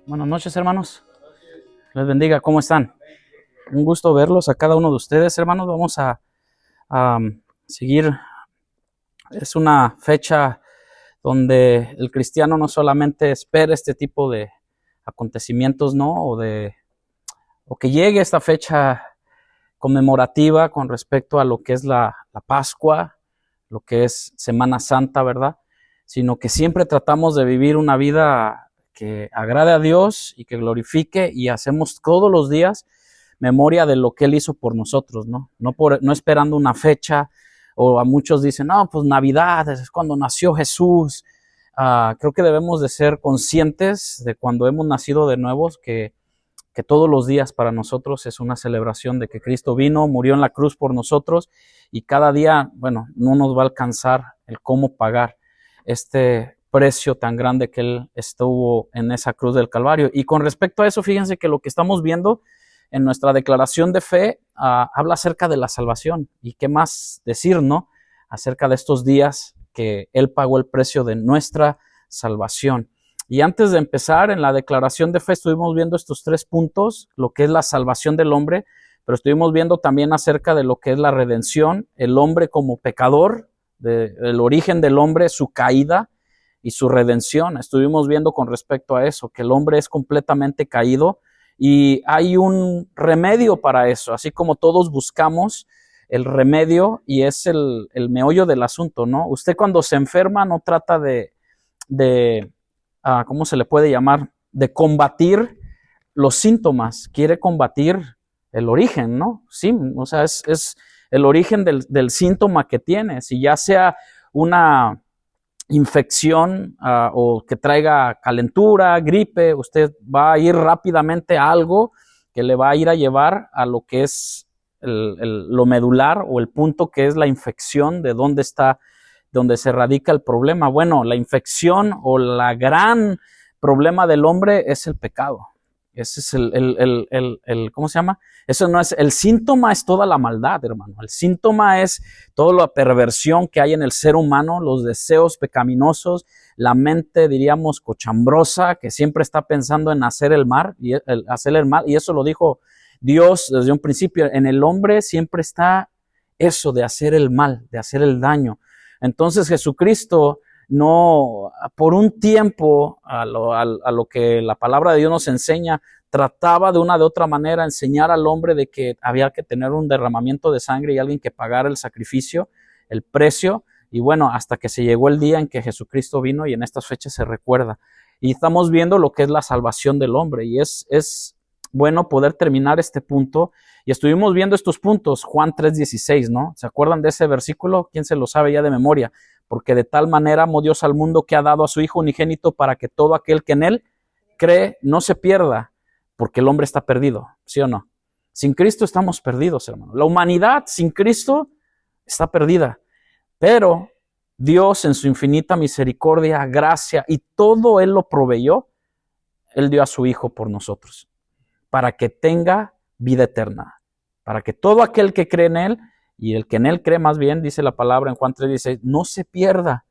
Buenas noches, hermanos. Les bendiga. ¿Cómo están? Un gusto verlos a cada uno de ustedes, hermanos. Vamos a seguir. Es una fecha donde el cristiano no solamente espera este tipo de acontecimientos, ¿no? O que llegue esta fecha conmemorativa con respecto a lo que es la Pascua, lo que es Semana Santa, ¿verdad? Sino que siempre tratamos de vivir una vida que agrade a Dios y que glorifique, y hacemos todos los días memoria de lo que Él hizo por nosotros, ¿no? No esperando una fecha, o a muchos dicen, no, pues Navidad es cuando nació Jesús. Creo que debemos de ser conscientes de cuando hemos nacido de nuevos, que todos los días para nosotros es una celebración de que Cristo vino, murió en la cruz por nosotros, y cada día, bueno, no nos va a alcanzar el cómo pagar este precio tan grande que Él estuvo en esa cruz del Calvario. Y con respecto a eso, fíjense que lo que estamos viendo en nuestra declaración de fe habla acerca de la salvación. Y qué más decir, ¿no? Acerca de estos días que Él pagó el precio de nuestra salvación. Y antes de empezar, en la declaración de fe estuvimos viendo estos 3 puntos, lo que es la salvación del hombre, pero estuvimos viendo también acerca de lo que es la redención, el hombre como pecador, el origen del hombre, su caída y su redención. Estuvimos viendo con respecto a eso, que el hombre es completamente caído y hay un remedio para eso, así como todos buscamos el remedio, y es el meollo del asunto, ¿no? Usted cuando se enferma no trata de ¿cómo se le puede llamar? De combatir los síntomas, quiere combatir el origen, ¿no? Sí, o sea, es el origen del síntoma que tiene, si ya sea una infección o que traiga calentura, gripe, usted va a ir rápidamente a algo que le va a ir a llevar a lo que es lo medular, o el punto que es la infección, de dónde está, donde se radica el problema. Bueno, la infección o la gran problema del hombre es el pecado. Ese es ¿cómo se llama? Eso no es, el síntoma es toda la maldad, hermano. El síntoma es toda la perversión que hay en el ser humano, los deseos pecaminosos, la mente, diríamos, cochambrosa, que siempre está pensando en hacer el mal, y eso lo dijo Dios desde un principio. En el hombre siempre está eso de hacer el mal, de hacer el daño. Entonces Jesucristo no, por un tiempo, a lo que la palabra de Dios nos enseña, trataba de una de otra manera enseñar al hombre de que había que tener un derramamiento de sangre y alguien que pagara el sacrificio, el precio. Y bueno, hasta que se llegó el día en que Jesucristo vino, y en estas fechas se recuerda. Y estamos viendo lo que es la salvación del hombre, y es bueno poder terminar este punto. Y estuvimos viendo estos puntos, Juan 3:16, ¿no? ¿Se acuerdan de ese versículo? ¿Quién se lo sabe ya de memoria? Porque de tal manera amó Dios al mundo, que ha dado a su Hijo unigénito, para que todo aquel que en Él cree no se pierda, porque el hombre está perdido, ¿sí o no? Sin Cristo estamos perdidos, hermano. La humanidad sin Cristo está perdida, pero Dios, en su infinita misericordia, gracia, y todo Él lo proveyó, Él dio a su Hijo por nosotros, para que tenga vida eterna, para que todo aquel que cree en Él, y el que en Él cree, más bien, dice la palabra en Juan 3:16, no se pierda,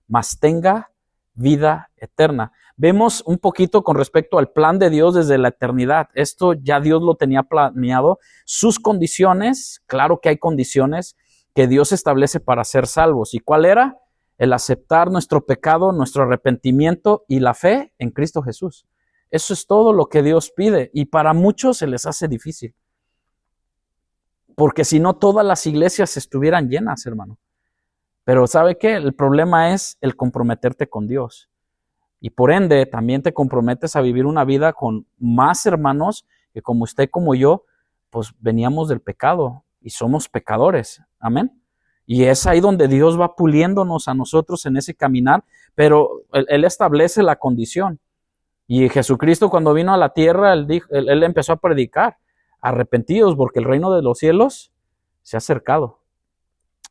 mas tenga vida eterna. Vemos un poquito con respecto al plan de Dios desde la eternidad. Esto ya Dios lo tenía planeado. Sus condiciones, claro que hay condiciones que Dios establece para ser salvos. ¿Y cuál era? El aceptar nuestro pecado, nuestro arrepentimiento y la fe en Cristo Jesús. Eso es todo lo que Dios pide, y para muchos se les hace difícil, porque si no todas las iglesias estuvieran llenas, hermano. Pero ¿sabe qué? El problema es el comprometerte con Dios, y por ende también te comprometes a vivir una vida con más hermanos que, como usted como yo, pues veníamos del pecado y somos pecadores, amén. Y es ahí donde Dios va puliéndonos a nosotros en ese caminar, pero Él establece la condición. Y Jesucristo, cuando vino a la tierra, él empezó a predicar: arrepentidos, porque el reino de los cielos se ha acercado.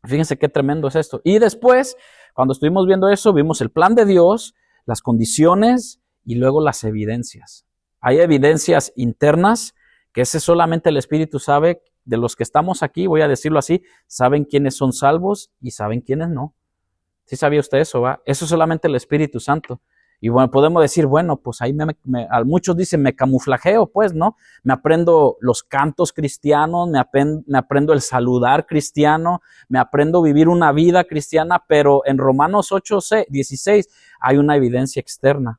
Fíjense qué tremendo es esto. Y después, cuando estuvimos viendo eso, vimos el plan de Dios, las condiciones y luego las evidencias. Hay evidencias internas que ese solamente el Espíritu sabe. De los que estamos aquí, voy a decirlo así, saben quiénes son salvos y saben quiénes no. ¿Sí sabía usted eso, va? Eso solamente el Espíritu Santo. Y bueno, podemos decir, bueno, pues ahí a muchos dicen, me camuflajeo, pues, ¿no? Me aprendo los cantos cristianos, me aprendo el saludar cristiano, me aprendo vivir una vida cristiana, pero en Romanos 8:16 hay una evidencia externa,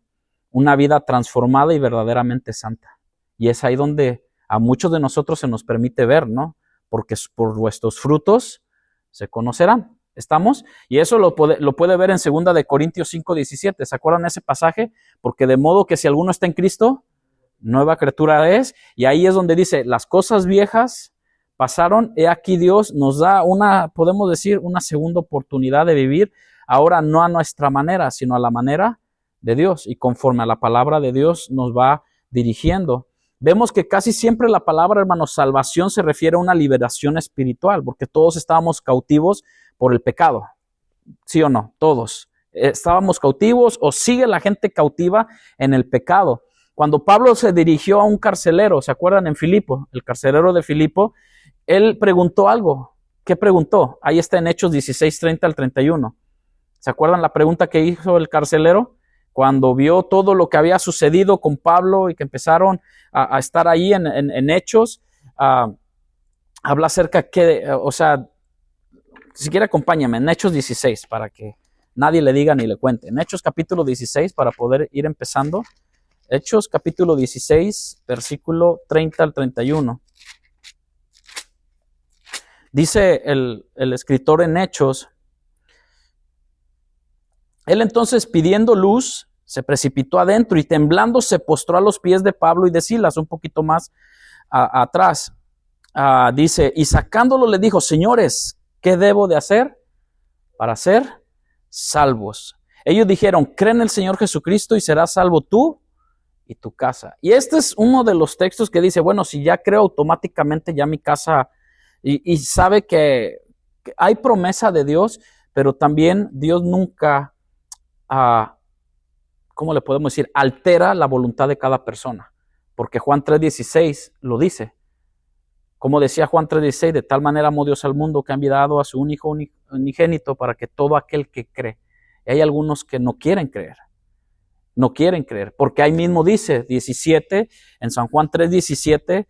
una vida transformada y verdaderamente santa. Y es ahí donde a muchos de nosotros se nos permite ver, ¿no? Porque por vuestros frutos se conocerán. ¿Estamos? Y eso lo puede ver en 2 de Corintios 5:17. ¿Se acuerdan de ese pasaje? Porque de modo que si alguno está en Cristo, nueva criatura es. Y ahí es donde dice, las cosas viejas pasaron. He aquí Dios nos da podemos decir, una segunda oportunidad de vivir. Ahora no a nuestra manera, sino a la manera de Dios. Y conforme a la palabra de Dios nos va dirigiendo. Vemos que casi siempre la palabra, hermanos, salvación se refiere a una liberación espiritual, porque todos estábamos cautivos por el pecado. ¿Sí o no? Todos. Estábamos cautivos o sigue la gente cautiva en el pecado. Cuando Pablo se dirigió a un carcelero, ¿se acuerdan en Filipo? El carcelero de Filipo, él preguntó algo. ¿Qué preguntó? Ahí está en Hechos 16:30 al 31. ¿Se acuerdan la pregunta que hizo el carcelero? Cuando vio todo lo que había sucedido con Pablo y que empezaron a estar ahí en Hechos, habla acerca si quiere acompáñame en Hechos 16 para que nadie le diga ni le cuente. En Hechos capítulo 16 para poder ir empezando. Hechos capítulo 16, versículo 30 al 31. Dice el escritor en Hechos, él entonces pidiendo luz, se precipitó adentro y temblando se postró a los pies de Pablo y de Silas, un poquito más atrás. Dice, y sacándolo le dijo, señores, ¿qué debo de hacer para ser salvos? Ellos dijeron, cree en el Señor Jesucristo y serás salvo tú y tu casa. Y este es uno de los textos que dice, bueno, si ya creo automáticamente ya mi casa, y sabe que hay promesa de Dios, pero también Dios nunca, ¿cómo le podemos decir? Altera la voluntad de cada persona, porque Juan 3:16 lo dice. Como decía Juan 3:16, de tal manera amó Dios al mundo que ha enviado a su único unigénito para que todo aquel que cree. Y hay algunos que no quieren creer. No quieren creer, porque ahí mismo dice 17, en San Juan 3:17,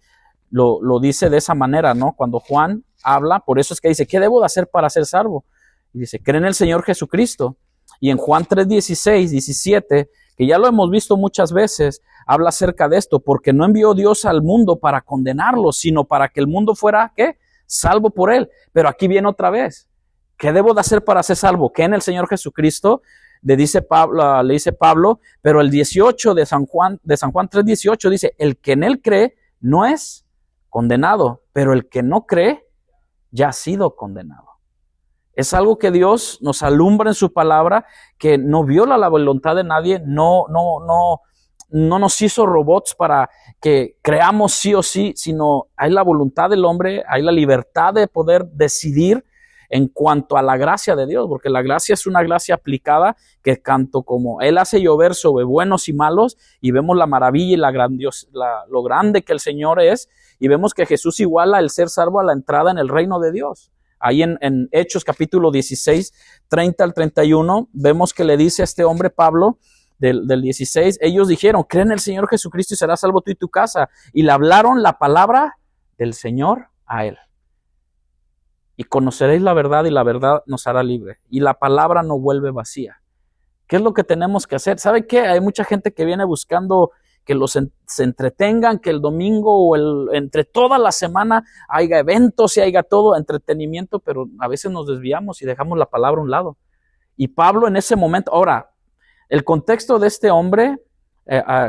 lo dice de esa manera, ¿no? Cuando Juan habla, por eso es que dice, ¿qué debo de hacer para ser salvo? Y dice, cree en el Señor Jesucristo. Y en Juan 3:16, 17, que ya lo hemos visto muchas veces, habla acerca de esto, porque no envió Dios al mundo para condenarlo, sino para que el mundo fuera, ¿qué? Salvo por él. Pero aquí viene otra vez. ¿Qué debo de hacer para ser salvo? Que en el Señor Jesucristo, le dice Pablo, pero el 18 de San Juan 3:18 dice, el que en él cree no es condenado, pero el que no cree ya ha sido condenado. Es algo que Dios nos alumbra en su palabra, que no viola la voluntad de nadie, no nos hizo robots para que creamos sí o sí, sino hay la voluntad del hombre, hay la libertad de poder decidir en cuanto a la gracia de Dios, porque la gracia es una gracia aplicada que tanto como Él hace llover sobre buenos y malos, y vemos la maravilla y lo grande que el Señor es, y vemos que Jesús iguala el ser salvo a la entrada en el reino de Dios. Ahí en Hechos capítulo 16, 30 al 31, vemos que le dice a este hombre Pablo, del 16, ellos dijeron, cree en el Señor Jesucristo y serás salvo tú y tu casa. Y le hablaron la palabra del Señor a él. Y conoceréis la verdad y la verdad nos hará libre. Y la palabra no vuelve vacía. ¿Qué es lo que tenemos que hacer? ¿Sabe qué? Hay mucha gente que viene buscando que se entretengan, que el domingo o entre toda la semana haya eventos y haya todo entretenimiento, pero a veces nos desviamos y dejamos la palabra a un lado. Y Pablo en ese momento, ahora, el contexto de este hombre,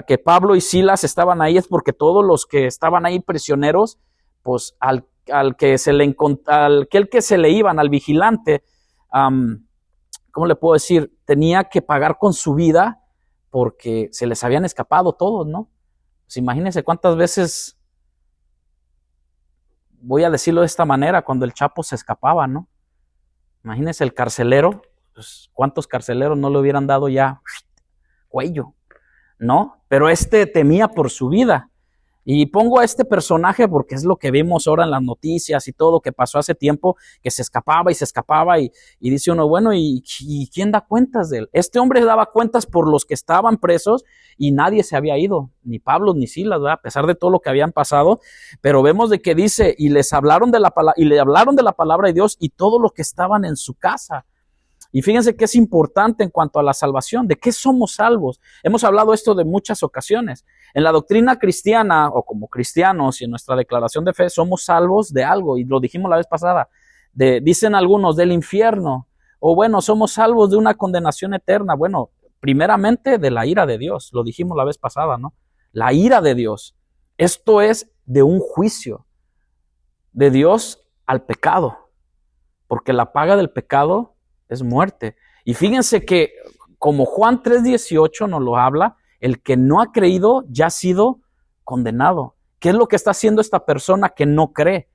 que Pablo y Silas estaban ahí, es porque todos los que estaban ahí prisioneros, pues al que se le iban, al vigilante, ¿cómo le puedo decir? Tenía que pagar con su vida porque se les habían escapado todos, ¿no? Pues imagínense cuántas veces, voy a decirlo de esta manera, cuando el Chapo se escapaba, ¿no? Imagínense el carcelero, pues cuántos carceleros no le hubieran dado ya cuello, ¿no? Pero temía por su vida. Y pongo a este personaje porque es lo que vimos ahora en las noticias y todo que pasó hace tiempo, que se escapaba y dice uno, bueno, ¿y quién da cuentas de él? Este hombre daba cuentas por los que estaban presos y nadie se había ido, ni Pablo ni Silas, ¿verdad? A pesar de todo lo que habían pasado, pero vemos de que dice, y le hablaron de la palabra de Dios y todos los que estaban en su casa. Y fíjense que es importante en cuanto a la salvación, ¿de qué somos salvos? Hemos hablado esto de muchas ocasiones. En la doctrina cristiana, o como cristianos, y en nuestra declaración de fe, somos salvos de algo, y lo dijimos la vez pasada. Dicen algunos del infierno, o bueno, somos salvos de una condenación eterna. Bueno, primeramente de la ira de Dios, lo dijimos la vez pasada, ¿no? La ira de Dios. Esto es de un juicio de Dios al pecado, porque la paga del pecado es muerte. Y fíjense que como Juan 3:18 nos lo habla, el que no ha creído ya ha sido condenado. ¿Qué es lo que está haciendo esta persona que no cree?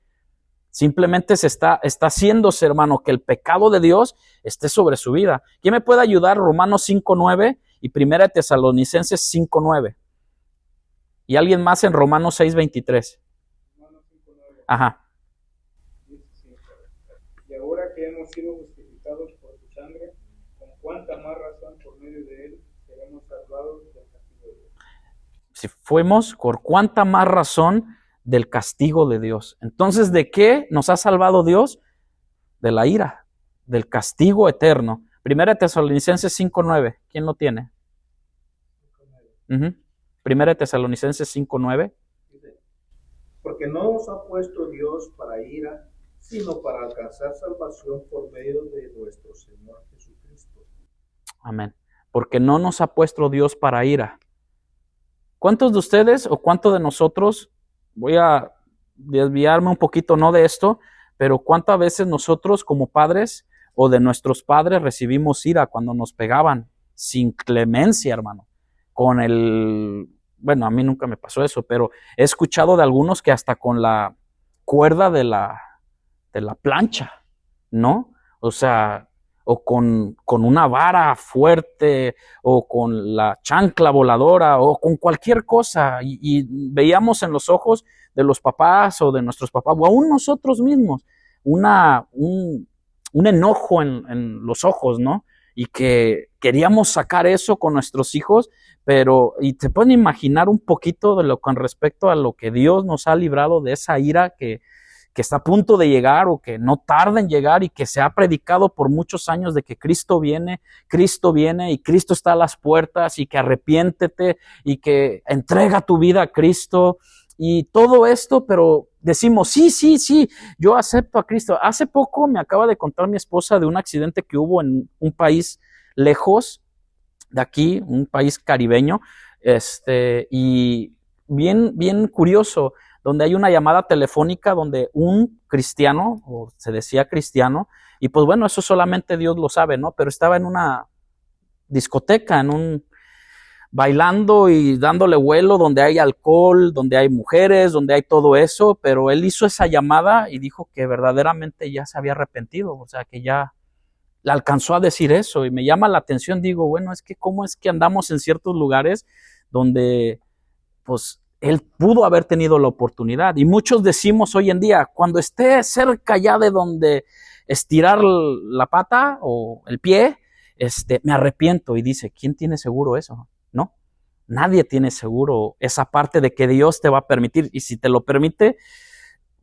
Simplemente está haciéndose, hermano, que el pecado de Dios esté sobre su vida. ¿Quién me puede ayudar? Romanos 5:9 y 1 Tesalonicenses 5:9. Y alguien más en Romanos 6:23. Ajá. Y ahora que hemos sido justificados por tu sangre, con cuánta más razón por medio de él seremos salvados del castigo de Dios. Si fuimos, por cuánta más razón del castigo de Dios. Entonces, ¿de qué nos ha salvado Dios? De la ira, del castigo eterno. 1 Tesalonicenses 5:9. ¿Quién lo tiene? 1 Tesalonicenses 5:9. Porque no os ha puesto Dios para ira, sino para alcanzar salvación por medio de nuestro Señor Jesucristo. Amén. Porque no nos ha puesto Dios para ira. ¿Cuántos de ustedes o cuántos de nosotros, voy a desviarme un poquito, no de esto, pero cuántas veces nosotros como padres o de nuestros padres recibimos ira cuando nos pegaban sin clemencia, hermano? Bueno, a mí nunca me pasó eso, pero he escuchado de algunos que hasta con la cuerda de la plancha, ¿no? O sea, o con una vara fuerte, o con la chancla voladora, o con cualquier cosa, y veíamos en los ojos de los papás o de nuestros papás, o aún nosotros mismos, un enojo en los ojos, ¿no? Y que queríamos sacar eso con nuestros hijos, y te pueden imaginar un poquito con respecto a lo que Dios nos ha librado de esa ira que está a punto de llegar o que no tarda en llegar y que se ha predicado por muchos años de que Cristo viene y Cristo está a las puertas y que arrepiéntete y que entrega tu vida a Cristo y todo esto, pero decimos, sí, yo acepto a Cristo. Hace poco me acaba de contar mi esposa de un accidente que hubo en un país lejos de aquí, un país caribeño, y bien curioso, donde hay una llamada telefónica donde un cristiano, o se decía cristiano, y pues bueno, eso solamente Dios lo sabe, ¿no? Pero estaba en una discoteca, bailando y dándole vuelo, donde hay alcohol, donde hay mujeres, donde hay todo eso, pero él hizo esa llamada y dijo que verdaderamente ya se había arrepentido, o sea, que ya le alcanzó a decir eso, y me llama la atención, digo, bueno, es que cómo es que andamos en ciertos lugares donde, pues, él pudo haber tenido la oportunidad, y muchos decimos hoy en día, cuando esté cerca ya de donde estirar la pata o el pie, me arrepiento, y dice, ¿quién tiene seguro eso? ¿No? Nadie tiene seguro esa parte de que Dios te va a permitir, y si te lo permite,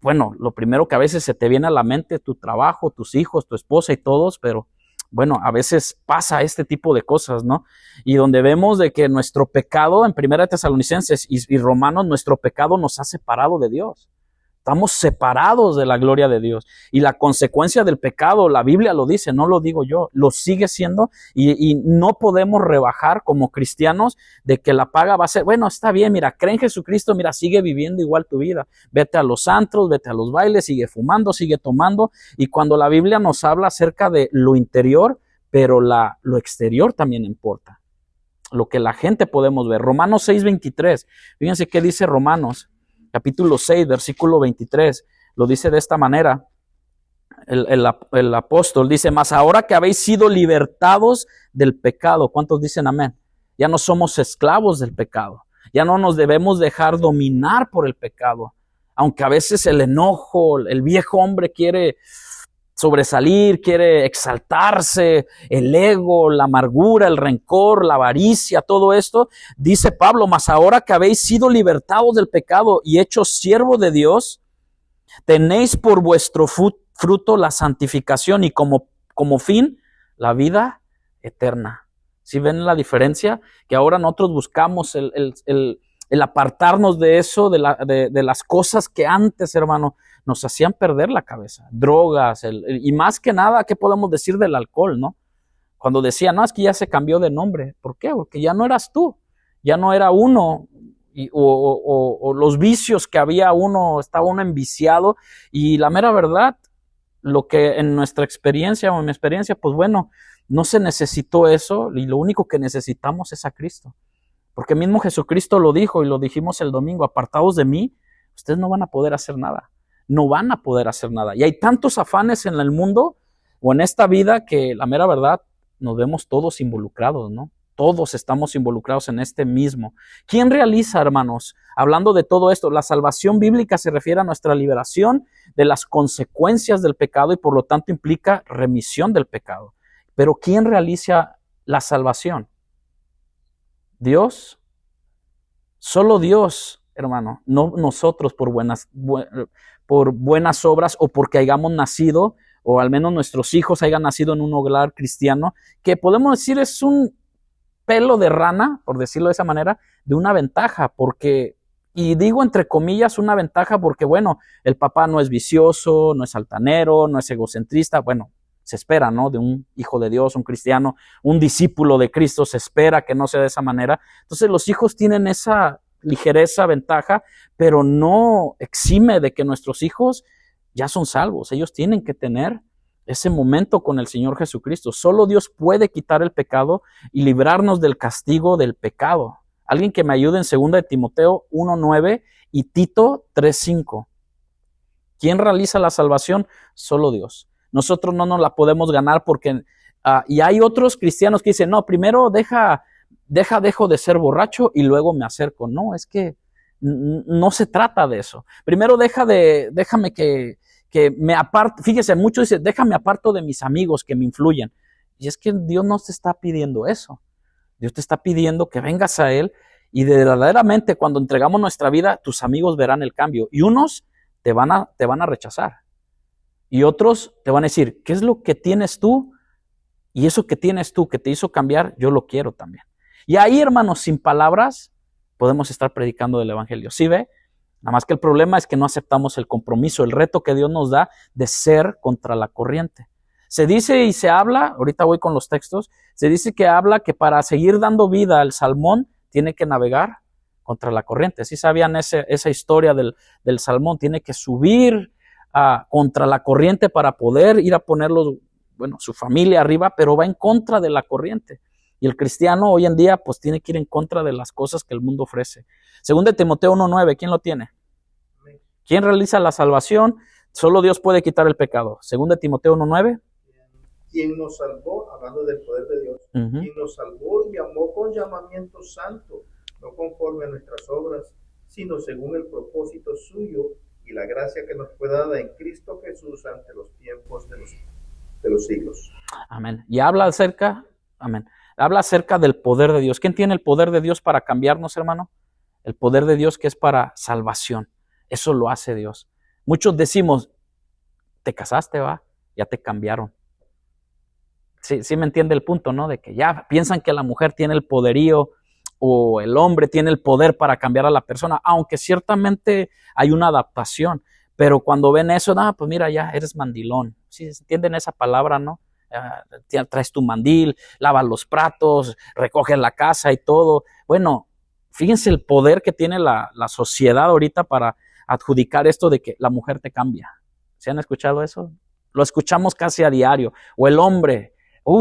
bueno, lo primero que a veces se te viene a la mente, tu trabajo, tus hijos, tu esposa y todos, pero bueno, a veces pasa este tipo de cosas, ¿no? Y donde vemos de que nuestro pecado, en 1 Tesalonicenses y Romanos, nuestro pecado nos ha separado de Dios. Estamos separados de la gloria de Dios. Y la consecuencia del pecado, la Biblia lo dice, no lo digo yo, lo sigue siendo, y no podemos rebajar como cristianos de que la paga va a ser, bueno, está bien, mira, cree en Jesucristo, mira, sigue viviendo igual tu vida. Vete a los antros, vete a los bailes, sigue fumando, sigue tomando. Y cuando la Biblia nos habla acerca de lo interior, pero lo exterior también importa. Lo que la gente podemos ver. Romanos 6:23. Fíjense qué dice Romanos. Capítulo 6, versículo 23, lo dice de esta manera, el apóstol dice, mas ahora que habéis sido libertados del pecado, ¿cuántos dicen amén? Ya no somos esclavos del pecado, Ya no nos debemos dejar dominar por el pecado. Aunque a veces el enojo, el viejo hombre quiere sobresalir, quiere exaltarse, el ego, la amargura, el rencor, la avaricia, todo esto, dice Pablo, mas ahora que habéis sido libertados del pecado y hechos siervos de Dios, tenéis por vuestro fruto la santificación y como fin la vida eterna. ¿Sí ven la diferencia? Que ahora nosotros buscamos el apartarnos de eso, de las cosas que antes, hermano, nos hacían perder la cabeza. Drogas, y más que nada, ¿qué podemos decir del alcohol, no? Cuando decía, no, es que ya se cambió de nombre. ¿Por qué? Porque ya no eras tú, ya no era uno, o los vicios que había uno, estaba uno enviciado, y la mera verdad, lo que en nuestra experiencia, o en mi experiencia, pues bueno, no se necesitó eso, y lo único que necesitamos es a Cristo. Porque mismo Jesucristo lo dijo, y lo dijimos el domingo, apartados de mí, ustedes no van a poder hacer nada. No van a poder hacer nada. Y hay tantos afanes en el mundo o en esta vida que la mera verdad nos vemos todos involucrados, ¿no? Todos estamos involucrados en este mismo. ¿Quién realiza, hermanos? Hablando de todo esto, la salvación bíblica se refiere a nuestra liberación de las consecuencias del pecado y por lo tanto implica remisión del pecado. Pero ¿quién realiza la salvación? Dios. Solo Dios, hermano, no nosotros por buenas obras o porque hayamos nacido, o al menos nuestros hijos hayan nacido en un hogar cristiano, que podemos decir es un pelo de rana, por decirlo de esa manera, de una ventaja, porque, y digo entre comillas una ventaja porque, bueno, el papá no es vicioso, no es altanero, no es egocentrista, bueno, se espera, ¿no? De un hijo de Dios, un cristiano, un discípulo de Cristo, se espera que no sea de esa manera. Entonces los hijos tienen esa ligereza, ventaja, pero no exime de que nuestros hijos ya son salvos. Ellos tienen que tener ese momento con el Señor Jesucristo. Solo Dios puede quitar el pecado y librarnos del castigo del pecado. Alguien que me ayude en 2 de Timoteo 1:9 y Tito 3:5. ¿Quién realiza la salvación? Solo Dios. Nosotros no nos la podemos ganar porque, y hay otros cristianos que dicen, no, primero dejo de ser borracho y luego me acerco. No, es que no se trata de eso. Primero déjame que me aparte. Fíjese, muchos dicen, déjame aparto de mis amigos que me influyen. Y es que Dios no te está pidiendo eso. Dios te está pidiendo que vengas a Él y verdaderamente cuando entregamos nuestra vida, tus amigos verán el cambio. Y unos te van a rechazar. Y otros te van a decir, ¿qué es lo que tienes tú? Y eso que tienes tú que te hizo cambiar, yo lo quiero también. Y ahí, hermanos, sin palabras, podemos estar predicando del evangelio. ¿Sí ve? Nada más que el problema es que no aceptamos el compromiso, el reto que Dios nos da de ser contra la corriente. Se dice y se habla, ahorita voy con los textos, se dice que habla que para seguir dando vida al salmón tiene que navegar contra la corriente. ¿Sí sabían esa historia del salmón? Tiene que subir contra la corriente para poder ir a ponerlo, bueno, su familia arriba, pero va en contra de la corriente. Y el cristiano hoy en día pues tiene que ir en contra de las cosas que el mundo ofrece. 2 de Timoteo 1:9, ¿quién lo tiene? ¿Quién realiza la salvación? Solo Dios puede quitar el pecado. 2 de Timoteo 1:9. Quien nos salvó, hablando del poder de Dios, quien nos salvó y llamó con llamamiento santo, no conforme a nuestras obras, sino según el propósito suyo y la gracia que nos fue dada en Cristo Jesús ante los tiempos de los siglos. Amén. Y habla acerca del poder de Dios. ¿Quién tiene el poder de Dios para cambiarnos, hermano? El poder de Dios que es para salvación. Eso lo hace Dios. Muchos decimos, te casaste, va, ya te cambiaron. Sí me entiende el punto, ¿no? De que ya piensan que la mujer tiene el poderío o el hombre tiene el poder para cambiar a la persona, aunque ciertamente hay una adaptación, pero cuando ven eso, pues mira, ya eres mandilón. Sí, entienden esa palabra, ¿no? Traes tu mandil, lavas los platos, recoges la casa y todo. Bueno, fíjense el poder que tiene la sociedad ahorita para adjudicar esto de que la mujer te cambia. ¿Se han escuchado eso? Lo escuchamos casi a diario. O el hombre,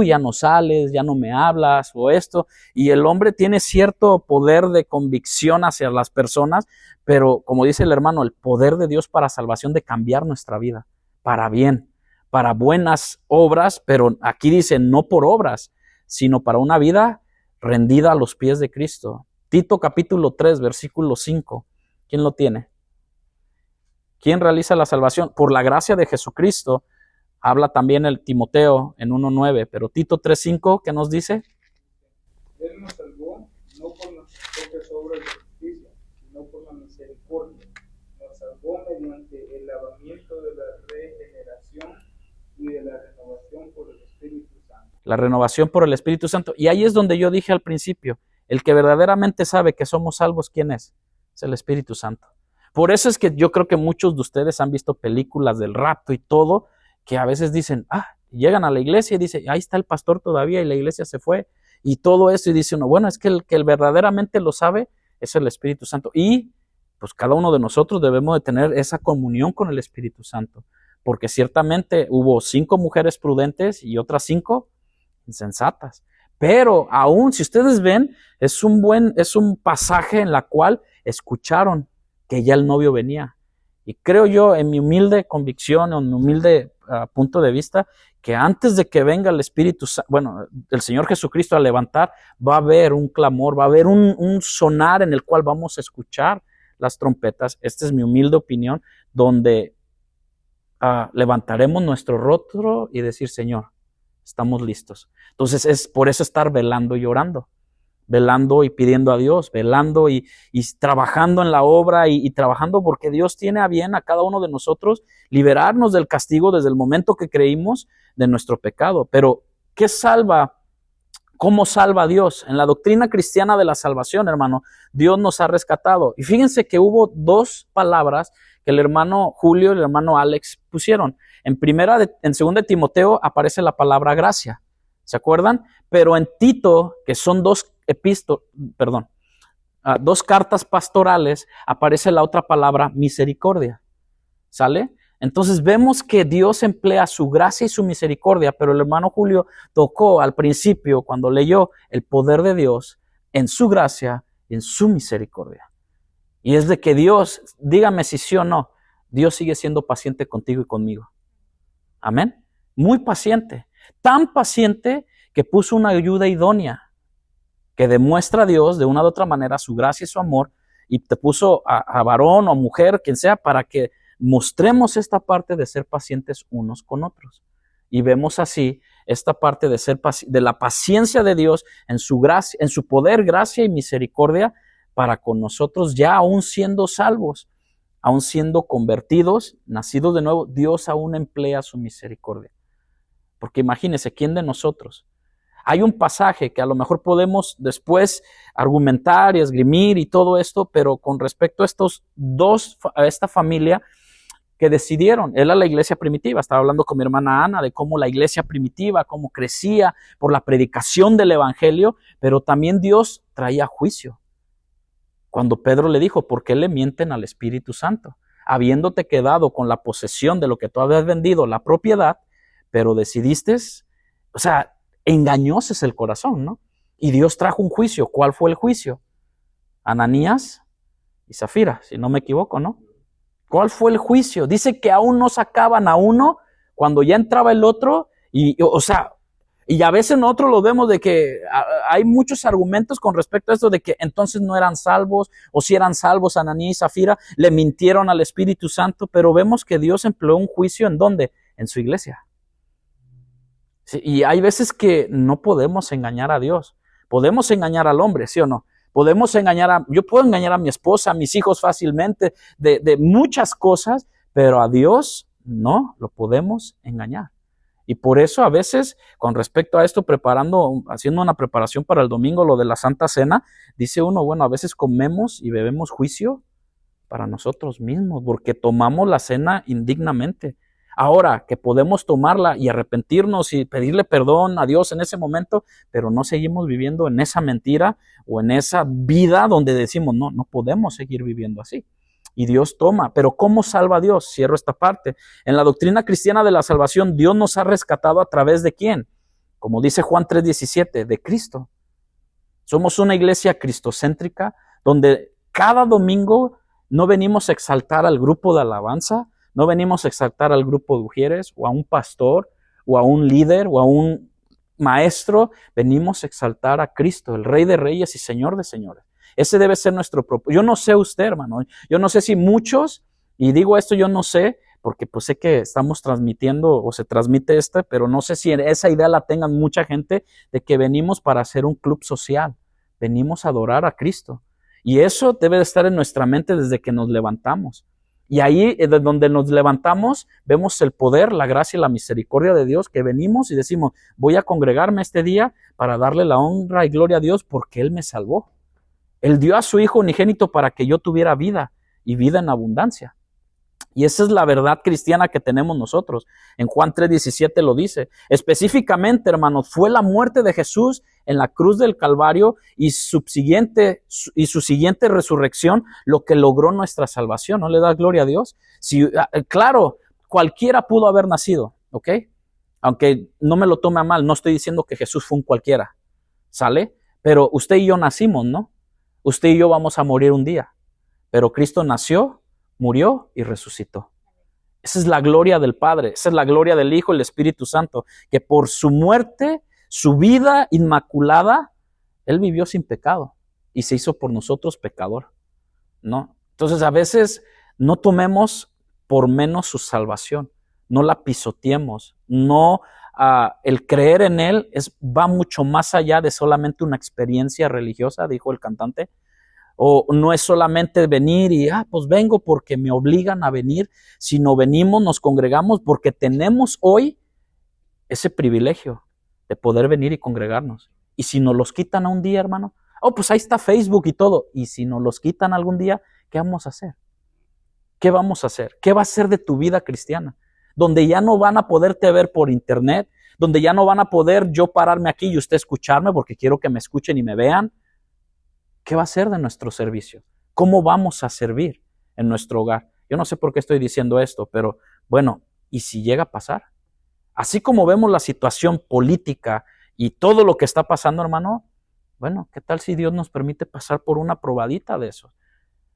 ya no sales, ya no me hablas, o esto. Y el hombre tiene cierto poder de convicción hacia las personas, pero como dice el hermano, el poder de Dios para salvación, de cambiar nuestra vida, para bien, para buenas obras, pero aquí dice no por obras, sino para una vida rendida a los pies de Cristo. Tito capítulo 3, versículo 5. ¿Quién lo tiene? ¿Quién realiza la salvación? Por la gracia de Jesucristo. Habla también el Timoteo en 1:9, pero Tito 3:5, ¿qué nos dice? Él nos salvó no por nuestras propias obras de justicia, sino por la misericordia. Nos salvó mediante el lavamiento de la regeneración y de la renovación por el Espíritu Santo. La renovación por el Espíritu Santo. Y ahí es donde yo dije al principio, el que verdaderamente sabe que somos salvos, ¿quién es? Es el Espíritu Santo. Por eso es que yo creo que muchos de ustedes han visto películas del rapto y todo, que a veces dicen, llegan a la iglesia y dicen, ahí está el pastor todavía y la iglesia se fue, y todo eso, y dice uno, bueno, es que el verdaderamente lo sabe es el Espíritu Santo. Y pues cada uno de nosotros debemos de tener esa comunión con el Espíritu Santo, porque ciertamente hubo 5 mujeres prudentes y otras 5 insensatas. Pero aún, si ustedes ven, es un pasaje en la cual escucharon que ya el novio venía. Y creo yo, en mi humilde convicción, en mi humilde punto de vista, que antes de que venga el Espíritu Santo, bueno, el Señor Jesucristo a levantar, va a haber un clamor, va a haber un sonar en el cual vamos a escuchar las trompetas. Esta es mi humilde opinión, donde levantaremos nuestro rostro y decir, Señor, estamos listos. Entonces es por eso estar velando y orando. Velando y pidiendo a Dios, velando y trabajando en la obra y trabajando porque Dios tiene a bien a cada uno de nosotros liberarnos del castigo desde el momento que creímos de nuestro pecado. Pero, ¿qué salva? ¿Cómo salva Dios? En la doctrina cristiana de la salvación, hermano, Dios nos ha rescatado. Y fíjense que hubo 2 palabras que el hermano Julio y el hermano Alex pusieron. En 2 de Timoteo aparece la palabra gracia. ¿Se acuerdan? Pero en Tito, que son 2 cartas pastorales, aparece la otra palabra misericordia. ¿Sale? Entonces vemos que Dios emplea su gracia y su misericordia, pero el hermano Julio tocó al principio, cuando leyó, el poder de Dios en su gracia y en su misericordia. Y es de que Dios, dígame si sí o no, Dios sigue siendo paciente contigo y conmigo. Amén. Muy paciente. Tan paciente que puso una ayuda idónea que demuestra a Dios de una u otra manera su gracia y su amor, y te puso a varón o mujer, quien sea, para que mostremos esta parte de ser pacientes unos con otros. Y vemos así esta parte de la paciencia de Dios en su gracia, en su poder, gracia y misericordia para con nosotros, ya aún siendo salvos, aún siendo convertidos, nacidos de nuevo. Dios aún emplea su misericordia. Porque imagínense, ¿quién de nosotros? Hay un pasaje que a lo mejor podemos después argumentar y esgrimir y todo esto, pero con respecto a esta familia que decidieron, era la iglesia primitiva. Estaba hablando con mi hermana Ana de cómo la iglesia primitiva, cómo crecía por la predicación del evangelio, pero también Dios traía juicio. Cuando Pedro le dijo, ¿por qué le mienten al Espíritu Santo? Habiéndote quedado con la posesión de lo que tú habías vendido, la propiedad, pero decidiste, engañoso es el corazón, ¿no? Y Dios trajo un juicio. ¿Cuál fue el juicio? Ananías y Zafira, si no me equivoco, ¿no? ¿Cuál fue el juicio? Dice que aún no sacaban a uno cuando ya entraba el otro, y a veces nosotros lo vemos de que hay muchos argumentos con respecto a esto de que entonces no eran salvos, o si eran salvos Ananías y Zafira, le mintieron al Espíritu Santo, pero vemos que Dios empleó un juicio ¿en dónde? En su iglesia. Sí, y hay veces que no podemos engañar a Dios. Podemos engañar al hombre, ¿sí o no? Yo puedo engañar a mi esposa, a mis hijos fácilmente, de muchas cosas, pero a Dios no lo podemos engañar. Y por eso a veces, con respecto a esto, haciendo una preparación para el domingo, lo de la Santa Cena, dice uno, bueno, a veces comemos y bebemos juicio para nosotros mismos, porque tomamos la cena indignamente. Ahora, que podemos tomarla y arrepentirnos y pedirle perdón a Dios en ese momento, pero no seguimos viviendo en esa mentira o en esa vida donde decimos, no podemos seguir viviendo así. Y Dios toma. Pero ¿cómo salva a Dios? Cierro esta parte. En la doctrina cristiana de la salvación, Dios nos ha rescatado a través de ¿quién? Como dice Juan 3:17, de Cristo. Somos una iglesia cristocéntrica donde cada domingo no venimos a exaltar al grupo de alabanza, no venimos a exaltar al grupo de ujieres o a un pastor o a un líder o a un maestro. Venimos a exaltar a Cristo, el Rey de Reyes y Señor de Señores. Ese debe ser nuestro propósito. Yo no sé usted, hermano, yo no sé si muchos, y digo esto yo no sé, porque pues sé que estamos transmitiendo o se transmite pero no sé si esa idea la tengan mucha gente de que venimos para hacer un club social, venimos a adorar a Cristo. Y eso debe de estar en nuestra mente desde que nos levantamos. Y ahí, desde donde nos levantamos, vemos el poder, la gracia y la misericordia de Dios, que venimos y decimos, voy a congregarme este día para darle la honra y gloria a Dios porque Él me salvó. Él dio a su Hijo unigénito para que yo tuviera vida y vida en abundancia. Y esa es la verdad cristiana que tenemos nosotros. En Juan 3:17 lo dice. Específicamente, hermanos, fue la muerte de Jesús en la cruz del Calvario y su siguiente resurrección lo que logró nuestra salvación. ¿No le da gloria a Dios? Claro, cualquiera pudo haber nacido, ¿ok? Aunque no me lo tome a mal, no estoy diciendo que Jesús fue un cualquiera, ¿sale? Pero usted y yo nacimos, ¿no? Usted y yo vamos a morir un día, pero Cristo nació, murió y resucitó. Esa es la gloria del Padre, esa es la gloria del Hijo y el Espíritu Santo, que por su muerte, su vida inmaculada, Él vivió sin pecado y se hizo por nosotros pecador, ¿no? Entonces a veces no tomemos por menos su salvación, no la pisoteemos, no, el creer en Él va mucho más allá de solamente una experiencia religiosa, dijo el cantante. O no es solamente venir y, pues vengo porque me obligan a venir, sino venimos, nos congregamos porque tenemos hoy ese privilegio de poder venir y congregarnos. Y si nos los quitan a un día, hermano, pues ahí está Facebook y todo. Y si nos los quitan algún día, ¿qué vamos a hacer? ¿Qué vamos a hacer? ¿Qué va a ser de tu vida cristiana? Donde ya no van a poderte ver por internet, donde ya no van a poder yo pararme aquí y usted escucharme porque quiero que me escuchen y me vean. ¿Qué va a ser de nuestro servicio? ¿Cómo vamos a servir en nuestro hogar? Yo no sé por qué estoy diciendo esto, pero bueno, ¿y si llega a pasar? Así como vemos la situación política y todo lo que está pasando, hermano, bueno, ¿qué tal si Dios nos permite pasar por una probadita de eso?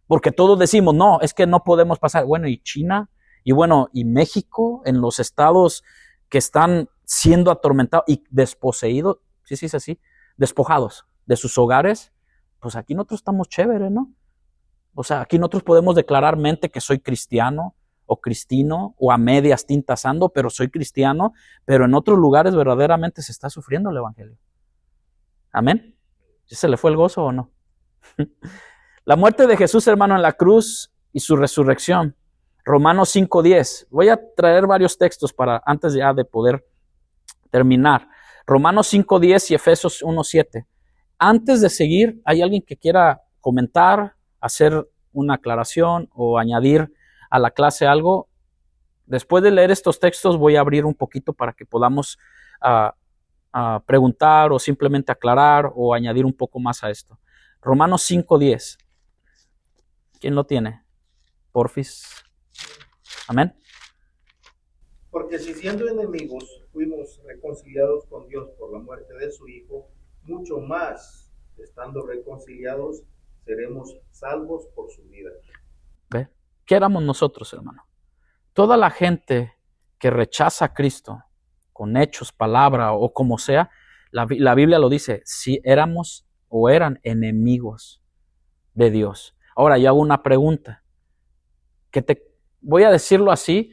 Porque todos decimos, no, es que no podemos pasar. Bueno, ¿y China? Y bueno, ¿y México? En los estados que están siendo atormentados y desposeídos, sí, es así, despojados de sus hogares. Pues aquí nosotros estamos chéveres, ¿no? O sea, aquí nosotros podemos declarar mente que soy cristiano o cristino o a medias tintas ando, pero soy cristiano, pero en otros lugares verdaderamente se está sufriendo el evangelio. ¿Amén? ¿Sí se le fue el gozo o no? La muerte de Jesús, hermano, en la cruz y su resurrección. Romanos 5:10. Voy a traer varios textos para antes ya de poder terminar. Romanos 5:10 y Efesios 1:7. Antes de seguir, ¿hay alguien que quiera comentar, hacer una aclaración o añadir a la clase algo? Después de leer estos textos voy a abrir un poquito para que podamos preguntar o simplemente aclarar o añadir un poco más a esto. Romanos 5:10. ¿Quién lo tiene? Porfis. Amén. Porque si siendo enemigos fuimos reconciliados con Dios por la muerte de su Hijo, mucho más, estando reconciliados, seremos salvos por su vida. ¿Ve? ¿Qué éramos nosotros, hermano? Toda la gente que rechaza a Cristo, con hechos, palabra o como sea, la Biblia lo dice, si éramos o eran enemigos de Dios. Ahora, yo hago una pregunta, voy a decirlo así,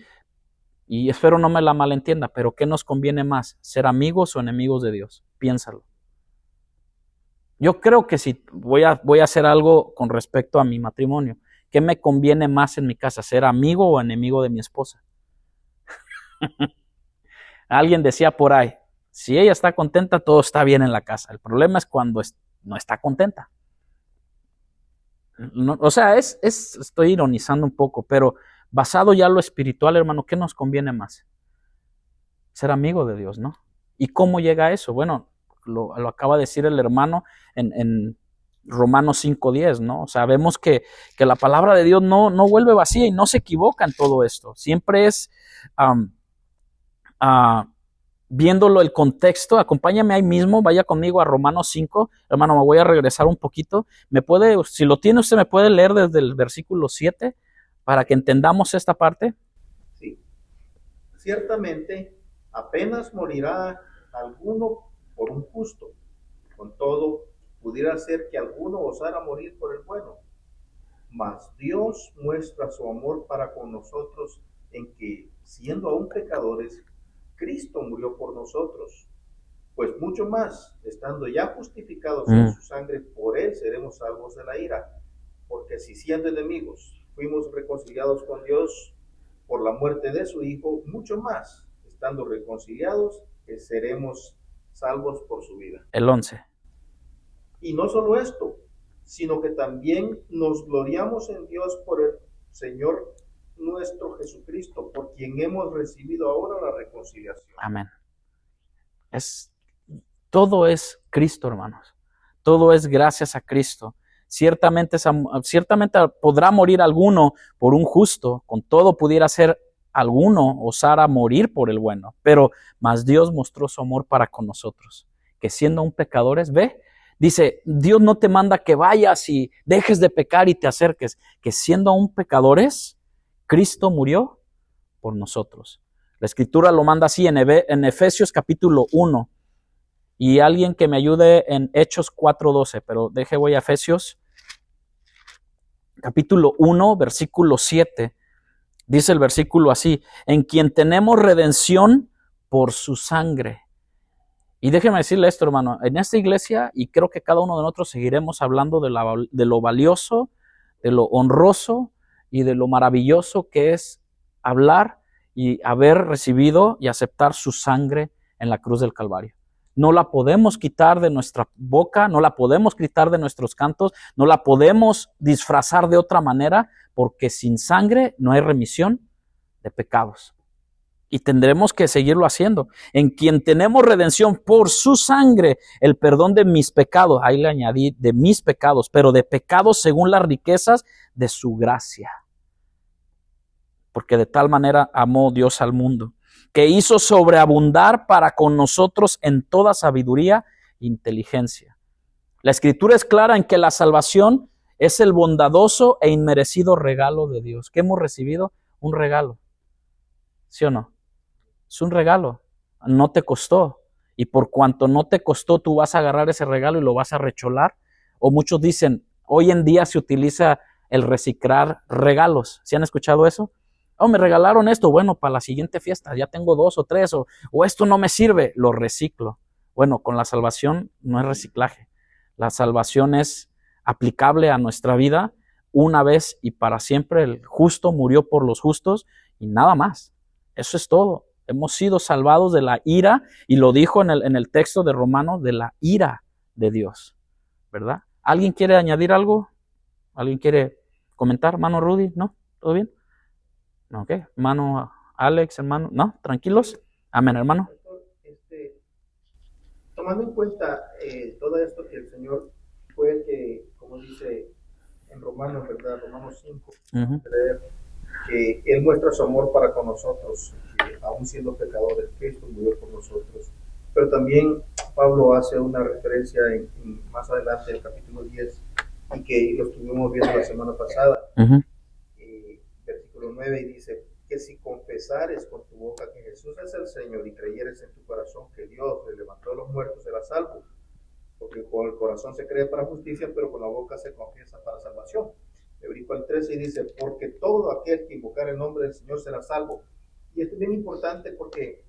y espero no me la malentienda, pero ¿qué nos conviene más? ¿Ser amigos o enemigos de Dios? Piénsalo. Yo creo que si voy a hacer algo con respecto a mi matrimonio, ¿qué me conviene más en mi casa? ¿Ser amigo o enemigo de mi esposa? Alguien decía por ahí, si ella está contenta, todo está bien en la casa. El problema es cuando no está contenta. No, o sea, estoy ironizando un poco, pero basado ya en lo espiritual, hermano, ¿qué nos conviene más? Ser amigo de Dios, ¿no? ¿Y cómo llega a eso? Bueno, lo acaba de decir el hermano en Romanos 5:10, ¿no? O sea, vemos que la palabra de Dios no vuelve vacía y no se equivoca en todo esto. Siempre es viéndolo el contexto. Acompáñame ahí mismo, vaya conmigo a Romanos 5. Hermano, me voy a regresar un poquito. Si lo tiene, usted me puede leer desde el versículo 7 para que entendamos esta parte. Sí. Ciertamente, apenas morirá alguno por un justo. Con todo, pudiera ser que alguno osara morir por el bueno. Mas Dios muestra su amor para con nosotros en que, siendo aún pecadores, Cristo murió por nosotros. Pues mucho más, estando ya justificados en su sangre, por él seremos salvos de la ira. Porque si siendo enemigos fuimos reconciliados con Dios por la muerte de su Hijo, mucho más, estando reconciliados, seremos salvos por su vida. El 11. Y no solo esto, sino que también nos gloriamos en Dios por el Señor nuestro Jesucristo, por quien hemos recibido ahora la reconciliación. Amén. Todo es Cristo, hermanos. Todo es gracias a Cristo. Ciertamente podrá morir alguno por un justo, con todo pudiera ser alguno osara morir por el bueno, pero más Dios mostró su amor para con nosotros, que siendo aún pecadores, dice, Dios no te manda que vayas y dejes de pecar y te acerques, que siendo aún pecadores, Cristo murió por nosotros. La Escritura lo manda así en Efesios capítulo 1, y alguien que me ayude en Hechos 4:12, pero voy a Efesios capítulo 1, versículo 7. Dice el versículo así, en quien tenemos redención por su sangre. Y déjeme decirle esto, hermano, en esta iglesia, y creo que cada uno de nosotros seguiremos hablando de lo valioso, de lo honroso y de lo maravilloso que es hablar y haber recibido y aceptar su sangre en la cruz del Calvario. No la podemos quitar de nuestra boca, no la podemos quitar de nuestros cantos, no la podemos disfrazar de otra manera, porque sin sangre no hay remisión de pecados. Y tendremos que seguirlo haciendo. En quien tenemos redención por su sangre, el perdón de mis pecados. Ahí le añadí de mis pecados, pero de pecados según las riquezas de su gracia. Porque de tal manera amó Dios al mundo, que hizo sobreabundar para con nosotros en toda sabiduría e inteligencia. La Escritura es clara en que la salvación es el bondadoso e inmerecido regalo de Dios. ¿Qué hemos recibido? Un regalo. ¿Sí o no? Es un regalo. No te costó. Y por cuanto no te costó, tú vas a agarrar ese regalo y lo vas a recholar. O muchos dicen, hoy en día se utiliza el reciclar regalos. ¿Sí han escuchado eso? Oh, me regalaron esto, bueno, para la siguiente fiesta, ya tengo 2 o 3, o esto no me sirve, lo reciclo. Bueno, con la salvación no es reciclaje. La salvación es aplicable a nuestra vida una vez y para siempre. El justo murió por los justos y nada más. Eso es todo. Hemos sido salvados de la ira, y lo dijo en el texto de Romanos, de la ira de Dios, ¿verdad? ¿Alguien quiere añadir algo? ¿Alguien quiere comentar? ¿Hermano Rudy? ¿No? ¿Todo bien? Ok, hermano Alex, hermano, ¿no? ¿Tranquilos? Amén, hermano. Tomando en cuenta todo esto que el Señor fue el que, como dice en Romanos, ¿verdad? Romanos 5, leer, que Él muestra su amor para con nosotros, que aún siendo pecadores, Cristo murió por nosotros. Pero también Pablo hace una referencia más adelante en el capítulo 10, y que lo estuvimos viendo la semana pasada. Versículo 9, y dice que si confesares con tu boca que Jesús es el Señor y creyeres en tu corazón que Dios le levantó de los muertos, serás salvo. Porque con el corazón se cree para justicia, pero con la boca se confiesa para salvación. Me brinco al 13 y dice, porque todo aquel que invocar el nombre del Señor será salvo. Y esto es bien importante porque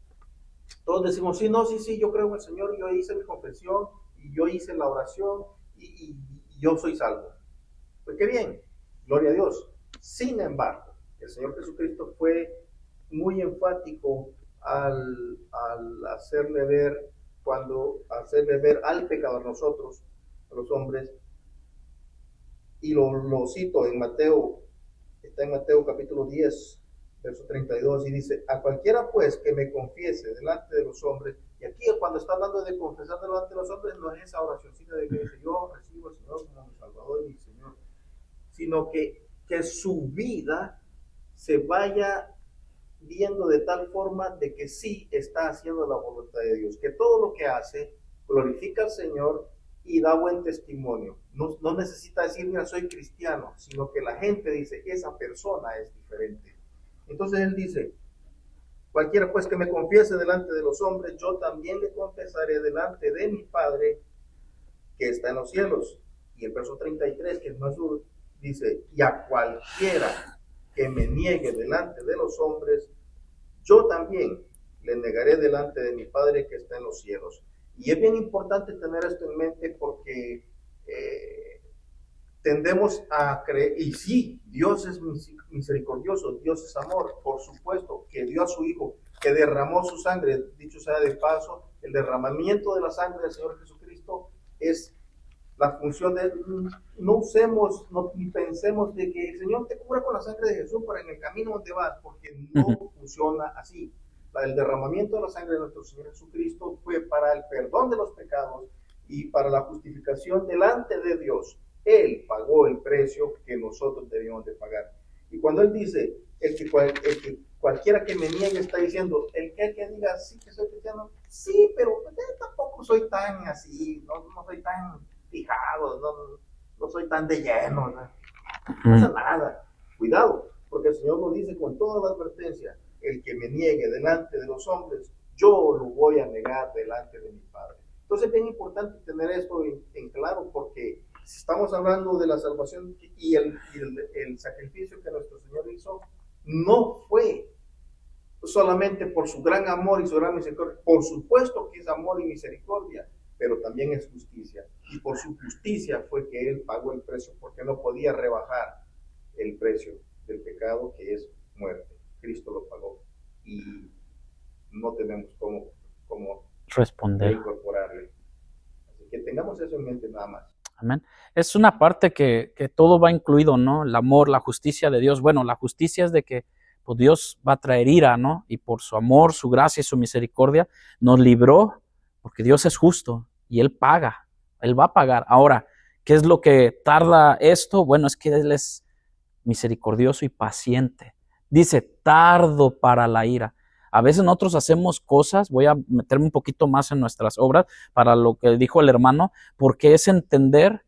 todos decimos, sí, yo creo en el Señor, yo hice mi confesión, y yo hice la oración, y yo soy salvo. Pues qué bien, gloria a Dios. Sin embargo, el Señor Jesucristo fue muy enfático al hacerle ver al pecador, nosotros, a los hombres, y lo cito en Mateo, está en Mateo capítulo 10, verso 32, y dice, a cualquiera pues que me confiese delante de los hombres, y aquí cuando está hablando de confesar delante de los hombres, no es esa oracióncita de que dice, yo recibo al Señor como mi Salvador y mi Señor, sino que su vida se vaya viendo de tal forma de que sí está haciendo la voluntad de Dios, que todo lo que hace glorifica al Señor y da buen testimonio. No necesita decir, mira, soy cristiano, sino que la gente dice, esa persona es diferente. Entonces él dice, cualquiera pues que me confiese delante de los hombres, yo también le confesaré delante de mi Padre que está en los cielos. Y el verso 33, que es más duro, dice, y a cualquiera que me niegue delante de los hombres, yo también le negaré delante de mi Padre que está en los cielos. Y es bien importante tener esto en mente porque tendemos a creer, y sí, Dios es misericordioso, Dios es amor, por supuesto, que dio a su Hijo, que derramó su sangre, dicho sea de paso, el derramamiento de la sangre del Señor Jesucristo es la función de, no usemos, ni pensemos de que el Señor te cubra con la sangre de Jesús para en el camino donde vas, porque no funciona así. El derramamiento de la sangre de nuestro Señor Jesucristo fue para el perdón de los pecados y para la justificación delante de Dios. Él pagó el precio que nosotros debíamos de pagar. Y cuando Él dice, el que cualquiera que me niegue, está diciendo, el que diga, sí que soy cristiano, sí, pero tampoco soy tan así, no soy tan fijado, no soy tan de lleno, no pasa nada. Cuidado, porque el Señor nos dice con toda la advertencia, el que me niegue delante de los hombres, yo lo voy a negar delante de mi Padre. Entonces es bien importante tener esto en claro, porque si estamos hablando de la salvación y el sacrificio que nuestro Señor hizo, no fue solamente por su gran amor y su gran misericordia. Por supuesto que es amor y misericordia, pero también es justicia. Y por su justicia fue que Él pagó el precio, porque no podía rebajar el precio del pecado, que es muerte. Cristo lo pagó y no tenemos cómo responder, incorporarle. Así que tengamos eso en mente nada más. Amén. Es una parte que todo va incluido, ¿no? El amor, la justicia de Dios. Bueno, la justicia es de que pues, Dios va a traer ira, ¿no? Y por su amor, su gracia y su misericordia nos libró, porque Dios es justo y Él paga, Él va a pagar. Ahora, ¿qué es lo que tarda esto? Bueno, es que Él es misericordioso y paciente. Dice, tardo para la ira. A veces nosotros hacemos cosas, voy a meterme un poquito más en nuestras obras, para lo que dijo el hermano, porque es entender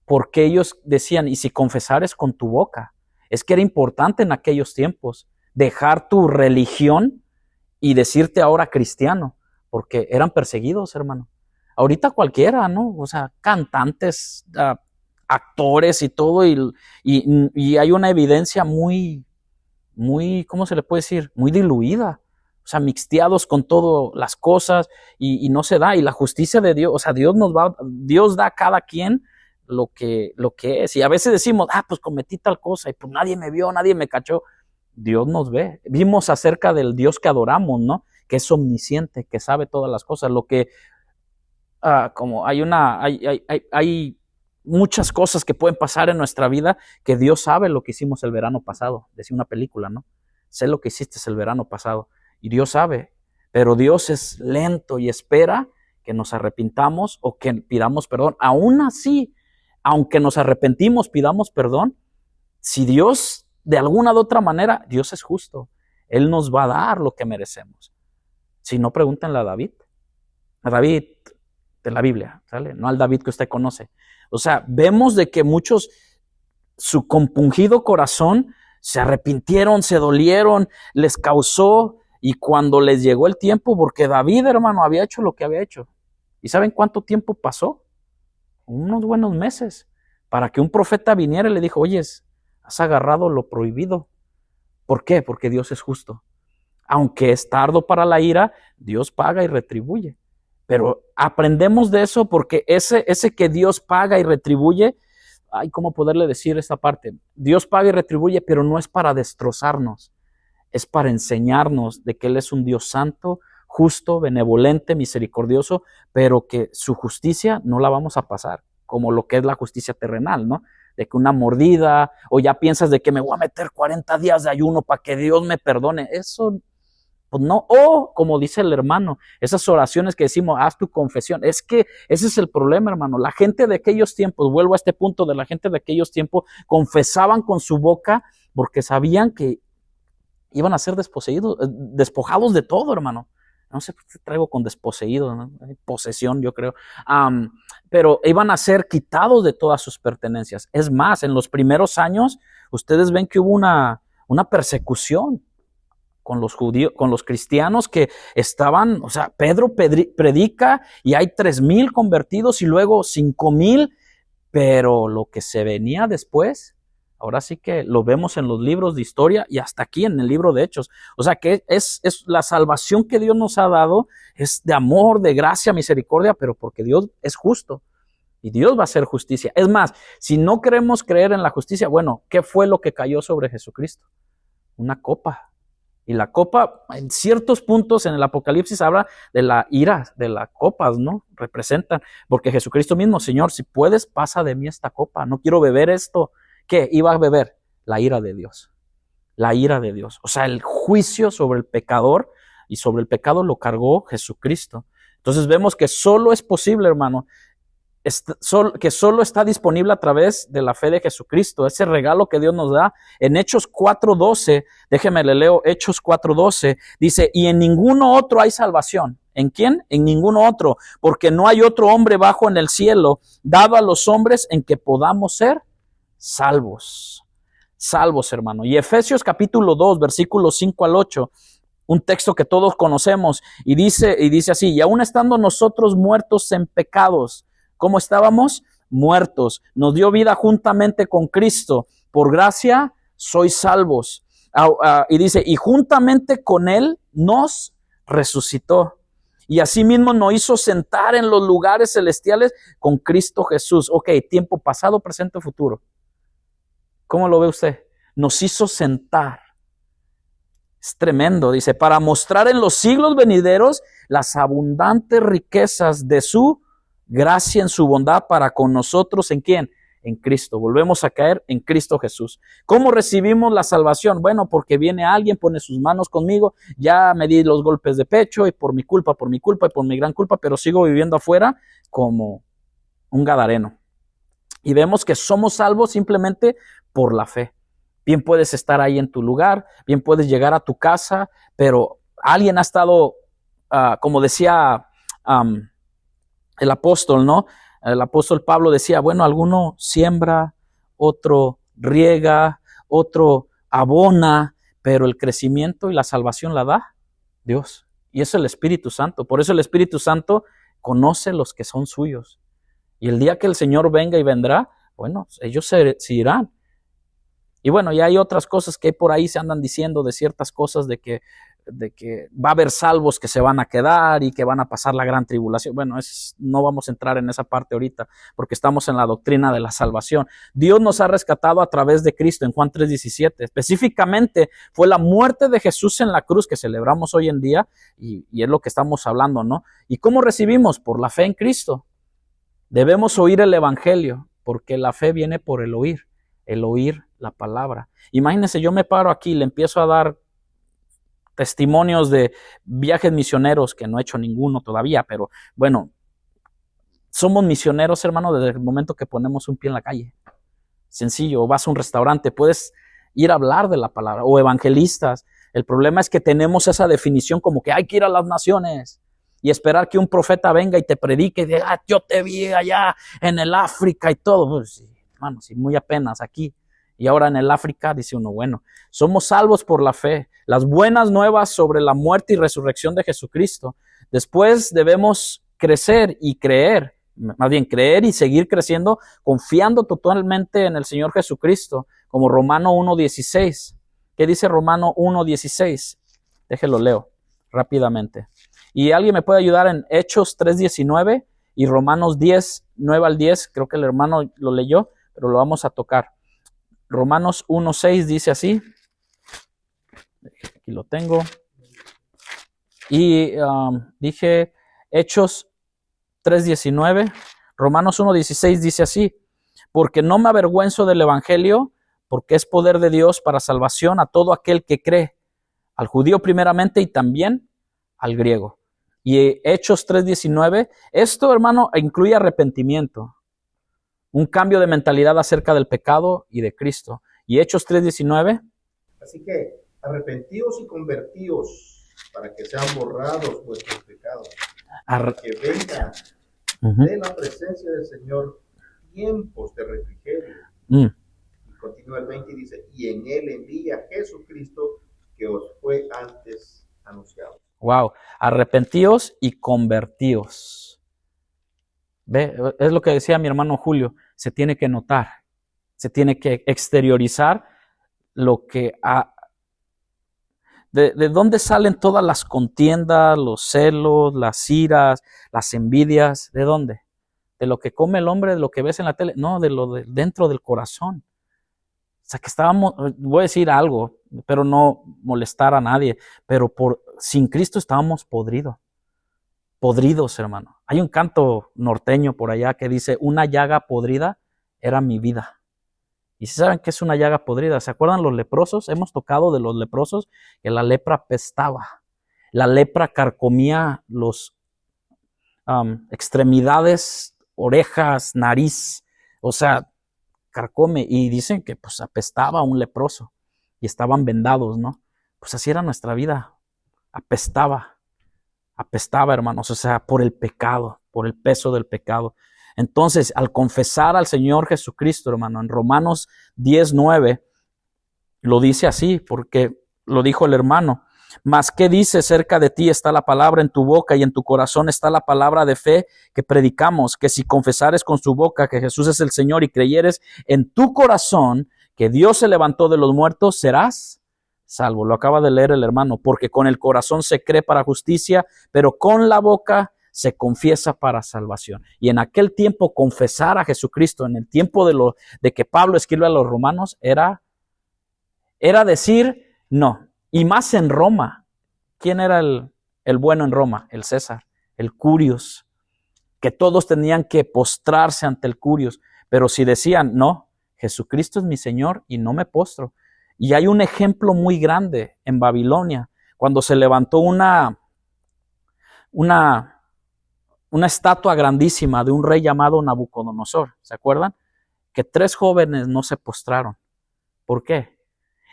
por qué ellos decían, y si confesares con tu boca. Es que era importante en aquellos tiempos dejar tu religión y decirte ahora cristiano, porque eran perseguidos, hermano. Ahorita cualquiera, ¿no? O sea, cantantes, actores y todo, y hay una evidencia muy, ¿cómo se le puede decir? Muy diluida. O sea, mixteados con todas las cosas y no se da. Y la justicia de Dios, o sea, Dios da a cada quien lo que es. Y a veces decimos, pues cometí tal cosa y pues nadie me vio, nadie me cachó. Dios nos ve. Vimos acerca del Dios que adoramos, ¿no? Que es omnisciente, que sabe todas las cosas. Lo que, como hay muchas cosas que pueden pasar en nuestra vida que Dios sabe lo que hicimos el verano pasado. Decía una película, ¿no? Sé lo que hiciste el verano pasado. Y Dios sabe, pero Dios es lento y espera que nos arrepintamos o que pidamos perdón. Aún así, aunque nos arrepentimos, pidamos perdón, si Dios, de alguna u otra manera, Dios es justo. Él nos va a dar lo que merecemos. Si no, pregúntenle a David de la Biblia, ¿sale? No al David que usted conoce. O sea, vemos de que muchos, su compungido corazón, se arrepintieron, se dolieron, les causó. Y cuando les llegó el tiempo, porque David, hermano, había hecho lo que había hecho. ¿Y saben cuánto tiempo pasó? Unos buenos meses, para que un profeta viniera y le dijo, oye, has agarrado lo prohibido. ¿Por qué? Porque Dios es justo. Aunque es tardo para la ira, Dios paga y retribuye. Pero aprendemos de eso porque ese que Dios paga y retribuye, ¿cómo poderle decir esta parte? Dios paga y retribuye, pero no es para destrozarnos. Es para enseñarnos de que Él es un Dios santo, justo, benevolente, misericordioso, pero que su justicia no la vamos a pasar, como lo que es la justicia terrenal, ¿no? De que una mordida, o ya piensas de que me voy a meter 40 días de ayuno para que Dios me perdone. Eso, pues no. O, como dice el hermano, esas oraciones que decimos, haz tu confesión. Es que ese es el problema, hermano. La gente de aquellos tiempos, vuelvo a este punto, de la gente de aquellos tiempos, confesaban con su boca porque sabían que iban a ser despojados de todo, hermano. No sé qué traigo con desposeído, ¿no? Posesión, yo creo. Pero iban a ser quitados de todas sus pertenencias. Es más, en los primeros años, ustedes ven que hubo una persecución con los judíos, con los cristianos que estaban, o sea, Pedro predica y hay 3,000 convertidos y luego 5,000, pero lo que se venía después, ahora sí que lo vemos en los libros de historia y hasta aquí en el libro de Hechos. O sea que es la salvación que Dios nos ha dado, es de amor, de gracia, misericordia, pero porque Dios es justo y Dios va a hacer justicia. Es más, si no queremos creer en la justicia, bueno, ¿qué fue lo que cayó sobre Jesucristo? Una copa. Y la copa, en ciertos puntos en el Apocalipsis habla de la ira, de las copas, ¿no? Representan, porque Jesucristo mismo, Señor, si puedes, pasa de mí esta copa. No quiero beber esto. ¿Qué iba a beber? La ira de Dios. La ira de Dios. O sea, el juicio sobre el pecador y sobre el pecado lo cargó Jesucristo. Entonces vemos que solo es posible, hermano, que solo está disponible a través de la fe de Jesucristo, ese regalo que Dios nos da. En Hechos 4:12, déjeme le leo Hechos 4:12, dice, y en ninguno otro hay salvación. ¿En quién? En ninguno otro, porque no hay otro hombre bajo en el cielo dado a los hombres en que podamos ser salvos. Salvos, hermano. Y Efesios capítulo 2, versículos 5 al 8, un texto que todos conocemos, y dice así, y aún estando nosotros muertos en pecados, ¿cómo estábamos? Muertos. Nos dio vida juntamente con Cristo. Por gracia sois salvos. Y dice, y juntamente con Él nos resucitó. Y asimismo nos hizo sentar en los lugares celestiales con Cristo Jesús. Ok, tiempo pasado, presente, futuro. ¿Cómo lo ve usted? Nos hizo sentar. Es tremendo, dice, para mostrar en los siglos venideros las abundantes riquezas de su gracia en su bondad para con nosotros. ¿En quién? En Cristo. Volvemos a caer en Cristo Jesús. ¿Cómo recibimos la salvación? Bueno, porque viene alguien, pone sus manos conmigo, ya me di los golpes de pecho y por mi culpa y por mi gran culpa, pero sigo viviendo afuera como un gadareno. Y vemos que somos salvos simplemente por la fe. Bien puedes estar ahí en tu lugar, bien puedes llegar a tu casa, pero alguien ha estado, como decía el apóstol, ¿no? El apóstol Pablo decía, bueno, alguno siembra, otro riega, otro abona, pero el crecimiento y la salvación la da Dios. Y es el Espíritu Santo. Por eso el Espíritu Santo conoce los que son suyos. Y el día que el Señor venga y vendrá, bueno, ellos se irán. Y bueno, ya hay otras cosas que por ahí se andan diciendo de ciertas cosas de que va a haber salvos que se van a quedar y que van a pasar la gran tribulación. Bueno, no vamos a entrar en esa parte ahorita porque estamos en la doctrina de la salvación. Dios nos ha rescatado a través de Cristo en Juan 3:17. Específicamente fue la muerte de Jesús en la cruz que celebramos hoy en día y es lo que estamos hablando, ¿no? ¿Y cómo recibimos? Por la fe en Cristo. Debemos oír el evangelio porque la fe viene por el oír la palabra. Imagínense, yo me paro aquí y le empiezo a dar testimonios de viajes misioneros, que no he hecho ninguno todavía, pero bueno, somos misioneros, hermano, desde el momento que ponemos un pie en la calle. Sencillo, o vas a un restaurante, puedes ir a hablar de la palabra, o evangelistas. El problema es que tenemos esa definición como que hay que ir a las naciones y esperar que un profeta venga y te predique y diga, yo te vi allá en el África y todo. Pues, sí, hermano, sí, muy apenas aquí. Y ahora en el África dice uno, bueno, somos salvos por la fe. Las buenas nuevas sobre la muerte y resurrección de Jesucristo. Después debemos crecer y creer, más bien creer y seguir creciendo, confiando totalmente en el Señor Jesucristo, como Romano 1:16. ¿Qué dice Romano 1:16? Déjelo leo rápidamente. Y alguien me puede ayudar en Hechos 3:19 y Romanos 10:9-10. Creo que el hermano lo leyó, pero lo vamos a tocar. Romanos 1:6 dice así. Aquí lo tengo. Y dije Hechos 3:19. Romanos 1:16 dice así. Porque no me avergüenzo del evangelio, porque es poder de Dios para salvación a todo aquel que cree, al judío primeramente y también al griego. Y Hechos 3:19, esto, hermano, incluye arrepentimiento, un cambio de mentalidad acerca del pecado y de Cristo. Y Hechos 3:19. Así que arrepentíos y convertíos para que sean borrados vuestros pecados, que vengan de la presencia del Señor tiempos de refrigerio. Y continúa el 20 y dice, y en él envía a Jesucristo, que os fue antes anunciado. Wow, arrepentíos y convertíos. Ve, es lo que decía mi hermano Julio, se tiene que notar, se tiene que exteriorizar lo que de dónde salen todas las contiendas, los celos, las iras, las envidias, ¿de dónde? De lo que come el hombre, de lo que ves en la tele, no, de lo de dentro del corazón. O sea, que estábamos, voy a decir algo, pero no molestar a nadie, pero sin Cristo estábamos podridos, hermano. Hay un canto norteño por allá que dice, una llaga podrida era mi vida. ¿Y si saben qué es una llaga podrida? ¿Se acuerdan los leprosos? Hemos tocado de los leprosos que la lepra apestaba. La lepra carcomía los extremidades, orejas, nariz, o sea, carcome, y dicen que pues apestaba un leproso y estaban vendados, ¿no? Pues así era nuestra vida, apestaba, hermanos, o sea, por el pecado, por el peso del pecado. Entonces, al confesar al Señor Jesucristo, hermano, en Romanos 10:9, lo dice así, porque lo dijo el hermano, mas ¿qué dice? Cerca de ti está la palabra en tu boca y en tu corazón está la palabra de fe que predicamos, que si confesares con tu boca que Jesús es el Señor y creyeres en tu corazón que Dios se levantó de los muertos, serás salvo. Lo acaba de leer el hermano, porque con el corazón se cree para justicia, pero con la boca se confiesa para salvación. Y en aquel tiempo confesar a Jesucristo, en el tiempo de que Pablo escribe a los romanos, era decir no. Y más en Roma. ¿Quién era el bueno en Roma? El César, el Curios, que todos tenían que postrarse ante el Curios. Pero si decían, no, Jesucristo es mi Señor y no me postro. Y hay un ejemplo muy grande en Babilonia, cuando se levantó una estatua grandísima de un rey llamado Nabucodonosor. ¿Se acuerdan? Que 3 jóvenes no se postraron. ¿Por qué?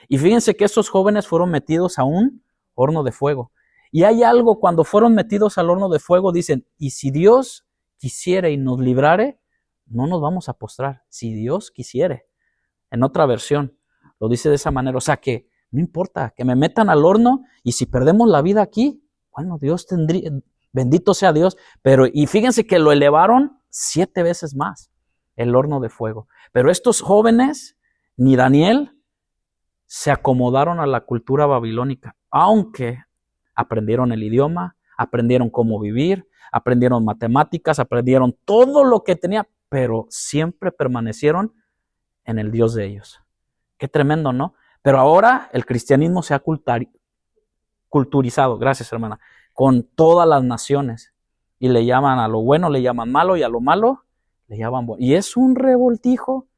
Y fíjense que esos jóvenes fueron metidos a un horno de fuego. Y hay algo, cuando fueron metidos al horno de fuego, dicen, y si Dios quisiere y nos librare, no nos vamos a postrar. Si Dios quisiere. En otra versión, lo dice de esa manera. O sea que no importa, que me metan al horno y si perdemos la vida aquí, bueno, Dios tendría, bendito sea Dios. Pero, y fíjense que lo elevaron 7 veces más, el horno de fuego. Pero estos jóvenes, ni Daniel, se acomodaron a la cultura babilónica, aunque aprendieron el idioma, aprendieron cómo vivir, aprendieron matemáticas, aprendieron todo lo que tenía, pero siempre permanecieron en el Dios de ellos. Qué tremendo, ¿no? Pero ahora el cristianismo se ha culturizado, gracias hermana, con todas las naciones. Y le llaman a lo bueno, le llaman malo, y a lo malo le llaman bueno. Y es un revoltijo.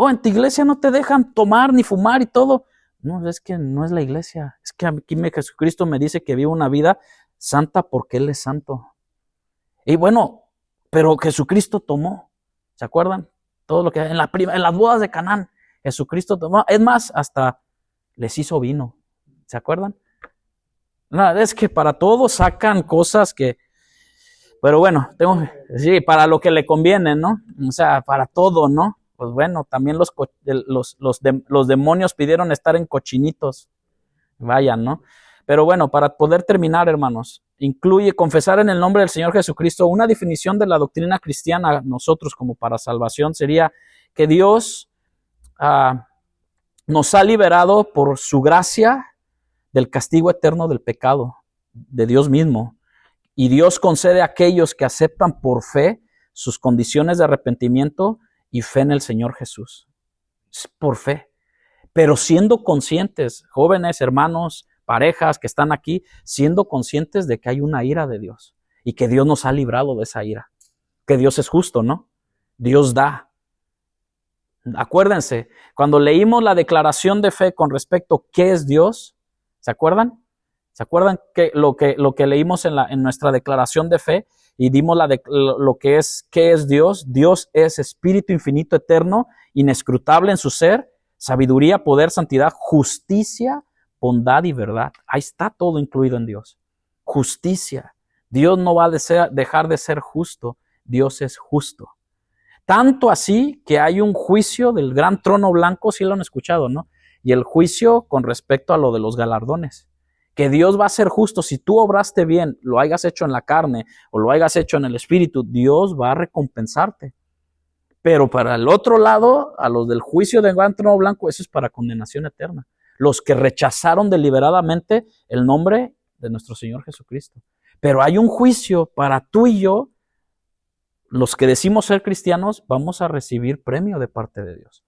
Oh, en tu iglesia no te dejan tomar ni fumar y todo. No, es que no es la iglesia. Es que aquí Jesucristo me dice que vivo una vida santa porque Él es santo. Y bueno, pero Jesucristo tomó. ¿Se acuerdan? Todo lo que en las bodas de Canaán, Jesucristo tomó. Es más, hasta les hizo vino. ¿Se acuerdan? No, es que para todo sacan cosas que... Pero bueno, sí, para lo que le conviene, ¿no? O sea, para todo, ¿no? Pues bueno, también los demonios pidieron estar en cochinitos. Vayan, ¿no? Pero bueno, para poder terminar, hermanos, incluye confesar en el nombre del Señor Jesucristo. Una definición de la doctrina cristiana, nosotros como para salvación, sería que Dios nos ha liberado por su gracia del castigo eterno del pecado, de Dios mismo. Y Dios concede a aquellos que aceptan por fe sus condiciones de arrepentimiento y fe en el Señor Jesús. Es por fe. Pero siendo conscientes, jóvenes, hermanos, parejas que están aquí, siendo conscientes de que hay una ira de Dios y que Dios nos ha librado de esa ira. Que Dios es justo, ¿no? Dios da. Acuérdense, cuando leímos la declaración de fe con respecto a qué es Dios, ¿se acuerdan? ¿Se acuerdan que lo que leímos en nuestra declaración de fe? Y dimos lo que es, ¿qué es Dios? Dios es espíritu infinito, eterno, inescrutable en su ser, sabiduría, poder, santidad, justicia, bondad y verdad. Ahí está todo incluido en Dios. Justicia. Dios no va a dejar de ser justo. Dios es justo. Tanto así que hay un juicio del gran trono blanco, si lo han escuchado, ¿no? y el juicio con respecto a lo de los galardones. Que Dios va a ser justo. Si tú obraste bien, lo hayas hecho en la carne o lo hayas hecho en el espíritu, Dios va a recompensarte. Pero para el otro lado, a los del juicio de gran trono blanco, eso es para condenación eterna. Los que rechazaron deliberadamente el nombre de nuestro Señor Jesucristo. Pero hay un juicio para tú y yo, los que decimos ser cristianos, vamos a recibir premio de parte de Dios.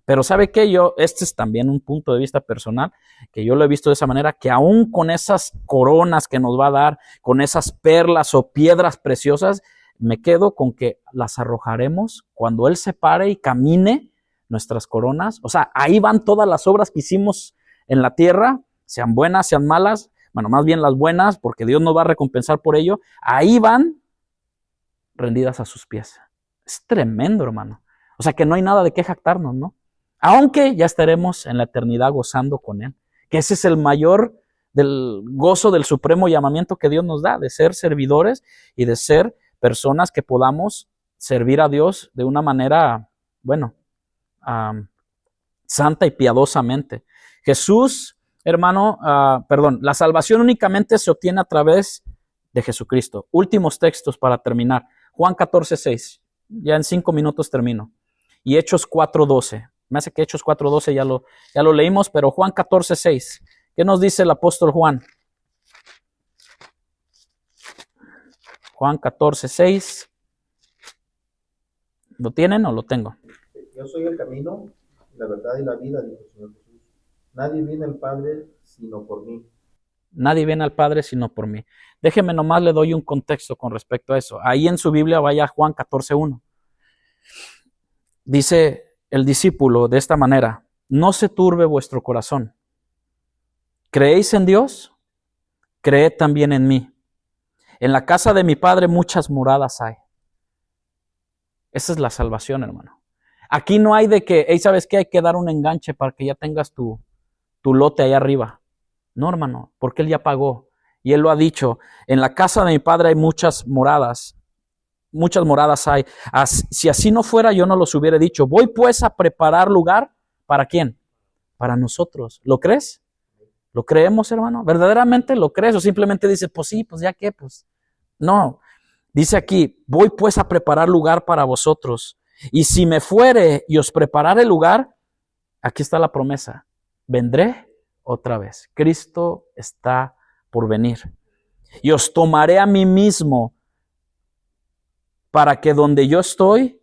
Pero ¿sabe qué? Este es también un punto de vista personal, que yo lo he visto de esa manera, que aún con esas coronas que nos va a dar, con esas perlas o piedras preciosas, me quedo con que las arrojaremos cuando Él se pare y camine nuestras coronas. O sea, ahí van todas las obras que hicimos en la tierra, sean buenas, sean malas, bueno, más bien las buenas, porque Dios nos va a recompensar por ello. Ahí van rendidas a sus pies. Es tremendo, hermano. O sea, que no hay nada de qué jactarnos, ¿no? Aunque ya estaremos en la eternidad gozando con Él. Que ese es el mayor del gozo del supremo llamamiento que Dios nos da, de ser servidores y de ser personas que podamos servir a Dios de una manera, bueno, santa y piadosamente. Jesús, hermano, la salvación únicamente se obtiene a través de Jesucristo. Últimos textos para terminar. Juan 14:6. Ya en 5 minutos termino. Y Hechos 4:12. Me hace que Hechos 4:12 ya lo leímos, pero Juan 14:6. ¿Qué nos dice el apóstol Juan? Juan 14:6. ¿Lo tienen o lo tengo? Yo soy el camino, la verdad y la vida, dijo el Señor Jesús. Nadie viene al Padre sino por mí. Nadie viene al Padre sino por mí. Déjeme nomás, le doy un contexto con respecto a eso. Ahí en su Biblia vaya a Juan 14:1. Dice el discípulo de esta manera: no se turbe vuestro corazón. ¿Creéis en Dios? Creed también en mí. En la casa de mi Padre muchas moradas hay. Esa es la salvación, hermano. Aquí no hay de que, hey, ¿sabes qué? Hay que dar un enganche para que ya tengas tu lote allá arriba. No, hermano, porque Él ya pagó. Y Él lo ha dicho, en la casa de mi Padre hay muchas moradas hay. Si así no fuera, yo no los hubiera dicho. Voy pues a preparar lugar, ¿para quién? Para nosotros. ¿Lo crees? ¿Lo creemos, hermano? ¿Verdaderamente lo crees? O simplemente dice, pues sí, pues ya qué, pues. No. Dice aquí, voy pues a preparar lugar para vosotros. Y si me fuere y os preparare lugar, aquí está la promesa. Vendré otra vez. Cristo está por venir. Y os tomaré a mí mismo, para que donde yo estoy,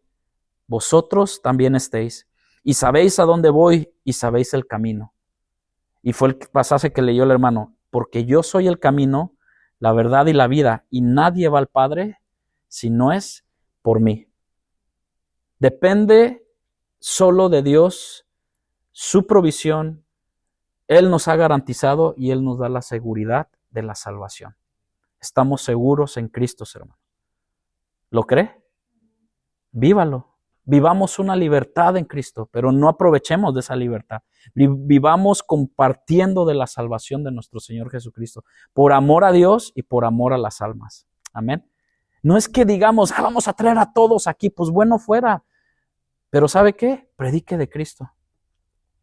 vosotros también estéis. Y sabéis a dónde voy y sabéis el camino. Y fue el pasaje que leyó el hermano. Porque yo soy el camino, la verdad y la vida. Y nadie va al Padre si no es por mí. Depende solo de Dios, su provisión. Él nos ha garantizado y Él nos da la seguridad de la salvación. Estamos seguros en Cristo, hermano. ¿Lo cree? Vívalo. Vivamos una libertad en Cristo, pero no aprovechemos de esa libertad. Vivamos compartiendo de la salvación de nuestro Señor Jesucristo, por amor a Dios y por amor a las almas. Amén. No es que digamos, vamos a traer a todos aquí, pues bueno fuera. Pero ¿sabe qué? Predique de Cristo.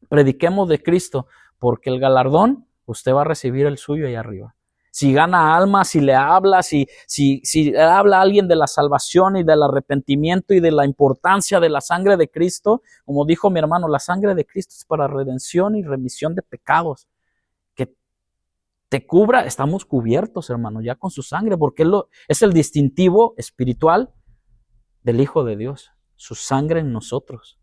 Prediquemos de Cristo, porque el galardón, usted va a recibir el suyo ahí arriba. Si gana almas, si le habla, si habla a alguien de la salvación y del arrepentimiento y de la importancia de la sangre de Cristo, como dijo mi hermano, la sangre de Cristo es para redención y remisión de pecados. Que te cubra, estamos cubiertos, hermano, ya con su sangre, porque es el distintivo espiritual del Hijo de Dios, su sangre en nosotros.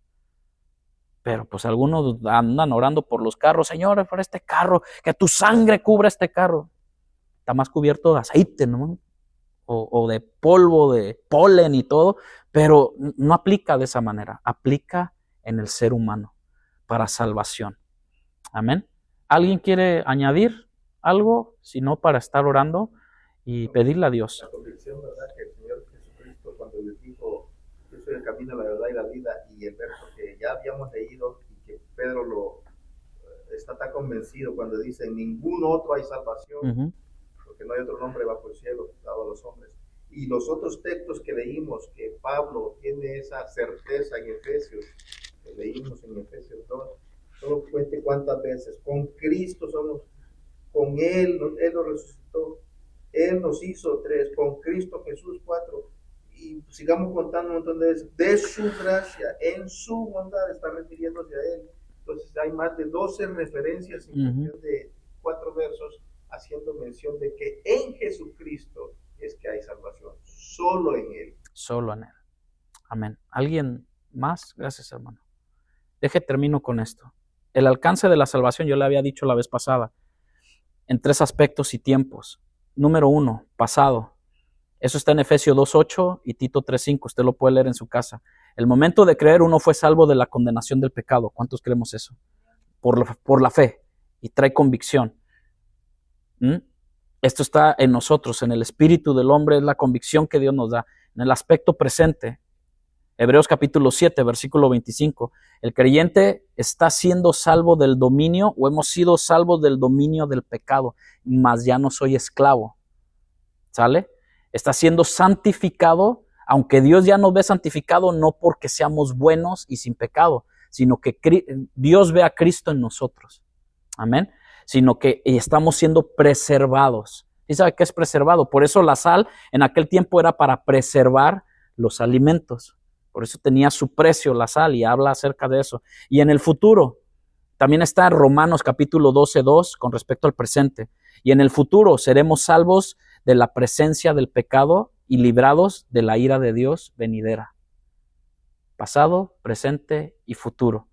Pero pues algunos andan orando por los carros, Señor, por este carro, que tu sangre cubra este carro. Está más cubierto de aceite, ¿no? O de polvo, de polen y todo, pero no aplica de esa manera, aplica en el ser humano para salvación. Amén. ¿Alguien quiere añadir algo? Si no, para estar orando y pedirle a Dios. La convicción, ¿verdad? Que el Señor Jesucristo, cuando les dijo, yo soy el camino, la verdad y la vida, y el verso que ya habíamos leído y que Pedro está tan convencido cuando dice, en ningún otro hay salvación, porque no hay otro nombre bajo el cielo dado a los hombres. Y los otros textos que leímos, que Pablo tiene esa certeza en Efesios, que leímos en Efesios 2, Solo cuente cuántas veces. Con Cristo somos, con Él nos resucitó. Él nos hizo 3, con Cristo Jesús 4. Y sigamos contando un montón de veces. De su gracia, en su bondad, está refiriéndose a Él. Entonces hay más de 12 referencias en cuestión de 4 versos, haciendo mención de que en Jesucristo es que hay salvación. Solo en Él. Solo en Él. Amén. ¿Alguien más? Gracias, hermano. Termino con esto. El alcance de la salvación, yo le había dicho la vez pasada, en 3 aspectos y tiempos. Número 1, pasado. Eso está en Efesios 2:8 y Tito 3:5. Usted lo puede leer en su casa. El momento de creer, uno fue salvo de la condenación del pecado. ¿Cuántos creemos eso? Por la fe. Y trae convicción. Esto está en nosotros, en el espíritu del hombre, es la convicción que Dios nos da. En el aspecto presente, Hebreos capítulo 7, versículo 25, el creyente está siendo salvo del dominio, o hemos sido salvos del dominio del pecado, mas ya no soy esclavo. ¿Sale? Está siendo santificado, aunque Dios ya nos ve santificado, no porque seamos buenos y sin pecado, sino que Dios ve a Cristo en nosotros. Amén. Sino que estamos siendo preservados. ¿Y sabe qué es preservado? Por eso la sal en aquel tiempo era para preservar los alimentos. Por eso tenía su precio la sal y habla acerca de eso. Y en el futuro, también está Romanos capítulo 12:2 con respecto al presente. Y en el futuro seremos salvos de la presencia del pecado y librados de la ira de Dios venidera. Pasado, presente y futuro.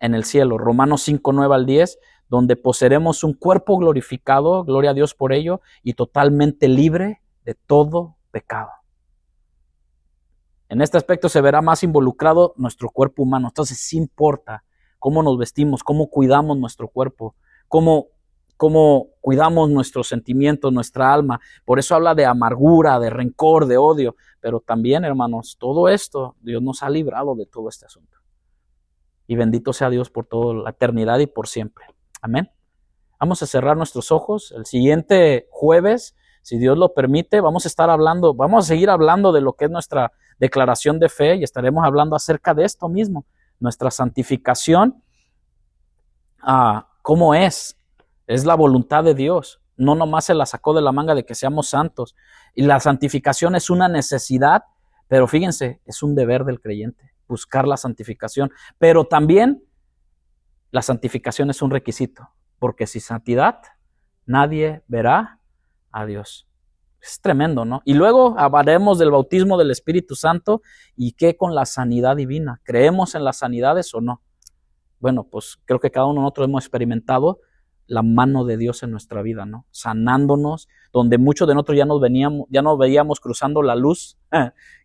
En el cielo, Romanos 5:9-10, donde poseeremos un cuerpo glorificado, gloria a Dios por ello, y totalmente libre de todo pecado. En este aspecto se verá más involucrado nuestro cuerpo humano. Entonces sí importa cómo nos vestimos, cómo cuidamos nuestro cuerpo, cómo cuidamos nuestros sentimientos, nuestra alma. Por eso habla de amargura, de rencor, de odio. Pero también, hermanos, todo esto, Dios nos ha librado de todo este asunto. Y bendito sea Dios por toda la eternidad y por siempre. Amén. Vamos a cerrar nuestros ojos. El siguiente jueves, si Dios lo permite, vamos a seguir hablando de lo que es nuestra declaración de fe y estaremos hablando acerca de esto mismo, nuestra santificación. ¿Cómo es? Es la voluntad de Dios. No nomás se la sacó de la manga de que seamos santos. Y la santificación es una necesidad, pero fíjense, es un deber del creyente, buscar la santificación. Pero también la santificación es un requisito, porque sin santidad nadie verá a Dios. Es tremendo, ¿no? Y luego hablaremos del bautismo del Espíritu Santo y qué con la sanidad divina. ¿Creemos en las sanidades o no? Bueno, pues creo que cada uno de nosotros hemos experimentado la mano de Dios en nuestra vida, ¿no? Sanándonos, donde muchos de nosotros ya nos veíamos cruzando la luz,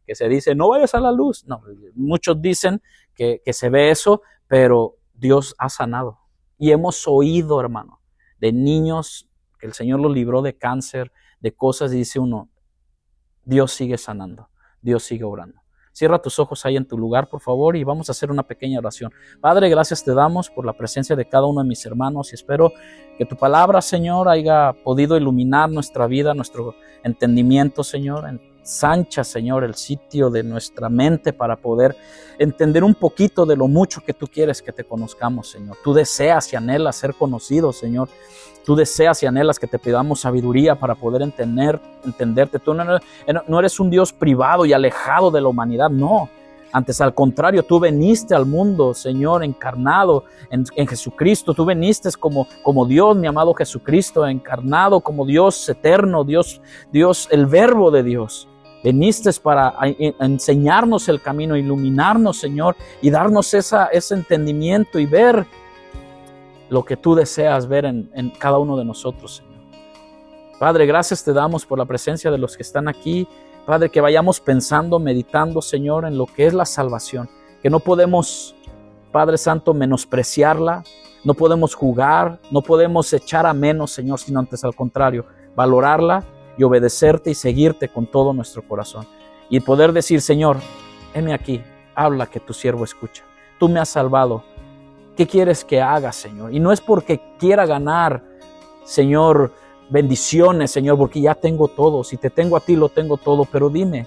que se dice, no vayas a la luz. No, muchos dicen que se ve eso, pero Dios ha sanado. Y hemos oído, hermano, de niños que el Señor los libró de cáncer, de cosas, y dice uno, Dios sigue sanando, Dios sigue obrando. Cierra tus ojos ahí en tu lugar, por favor, y vamos a hacer una pequeña oración. Padre, gracias te damos por la presencia de cada uno de mis hermanos y espero que tu palabra, Señor, haya podido iluminar nuestra vida, nuestro entendimiento, Señor. Ensancha, Señor, el sitio de nuestra mente para poder entender un poquito de lo mucho que tú quieres que te conozcamos, Señor. Tú deseas y anhelas ser conocido, Señor. Tú deseas y anhelas que te pidamos sabiduría para poder entenderte. Tú no eres un Dios privado y alejado de la humanidad, no. Antes, al contrario, tú veniste al mundo, Señor, encarnado en Jesucristo. Tú veniste como Dios, mi amado Jesucristo, encarnado como Dios eterno, Dios, el verbo de Dios. Veniste para enseñarnos el camino, iluminarnos, Señor, y darnos ese entendimiento y ver lo que tú deseas ver en cada uno de nosotros, Señor. Padre, gracias te damos por la presencia de los que están aquí. Padre, que vayamos pensando, meditando, Señor, en lo que es la salvación, que no podemos, Padre Santo, menospreciarla, no podemos jugar, no podemos echar a menos, Señor, sino antes al contrario, valorarla y obedecerte y seguirte con todo nuestro corazón. Y poder decir, Señor, heme aquí, habla que tu siervo escucha. Tú me has salvado. ¿Qué quieres que haga, Señor? Y no es porque quiera ganar, Señor, bendiciones, Señor, porque ya tengo todo. Si te tengo a ti, lo tengo todo. Pero dime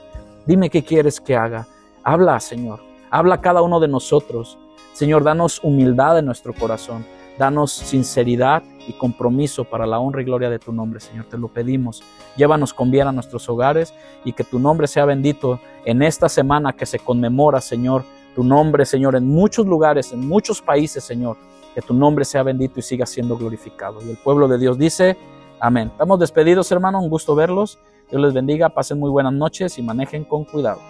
qué quieres que haga. Habla, Señor. Habla a cada uno de nosotros. Señor, danos humildad en nuestro corazón, danos sinceridad y compromiso para la honra y gloria de tu nombre, Señor, te lo pedimos. Llévanos con bien a nuestros hogares y que tu nombre sea bendito en esta semana que se conmemora, Señor, tu nombre, Señor, en muchos lugares, en muchos países, Señor, que tu nombre sea bendito y siga siendo glorificado. Y el pueblo de Dios dice, amén. Estamos despedidos, hermano, un gusto verlos. Dios les bendiga, pasen muy buenas noches y manejen con cuidado.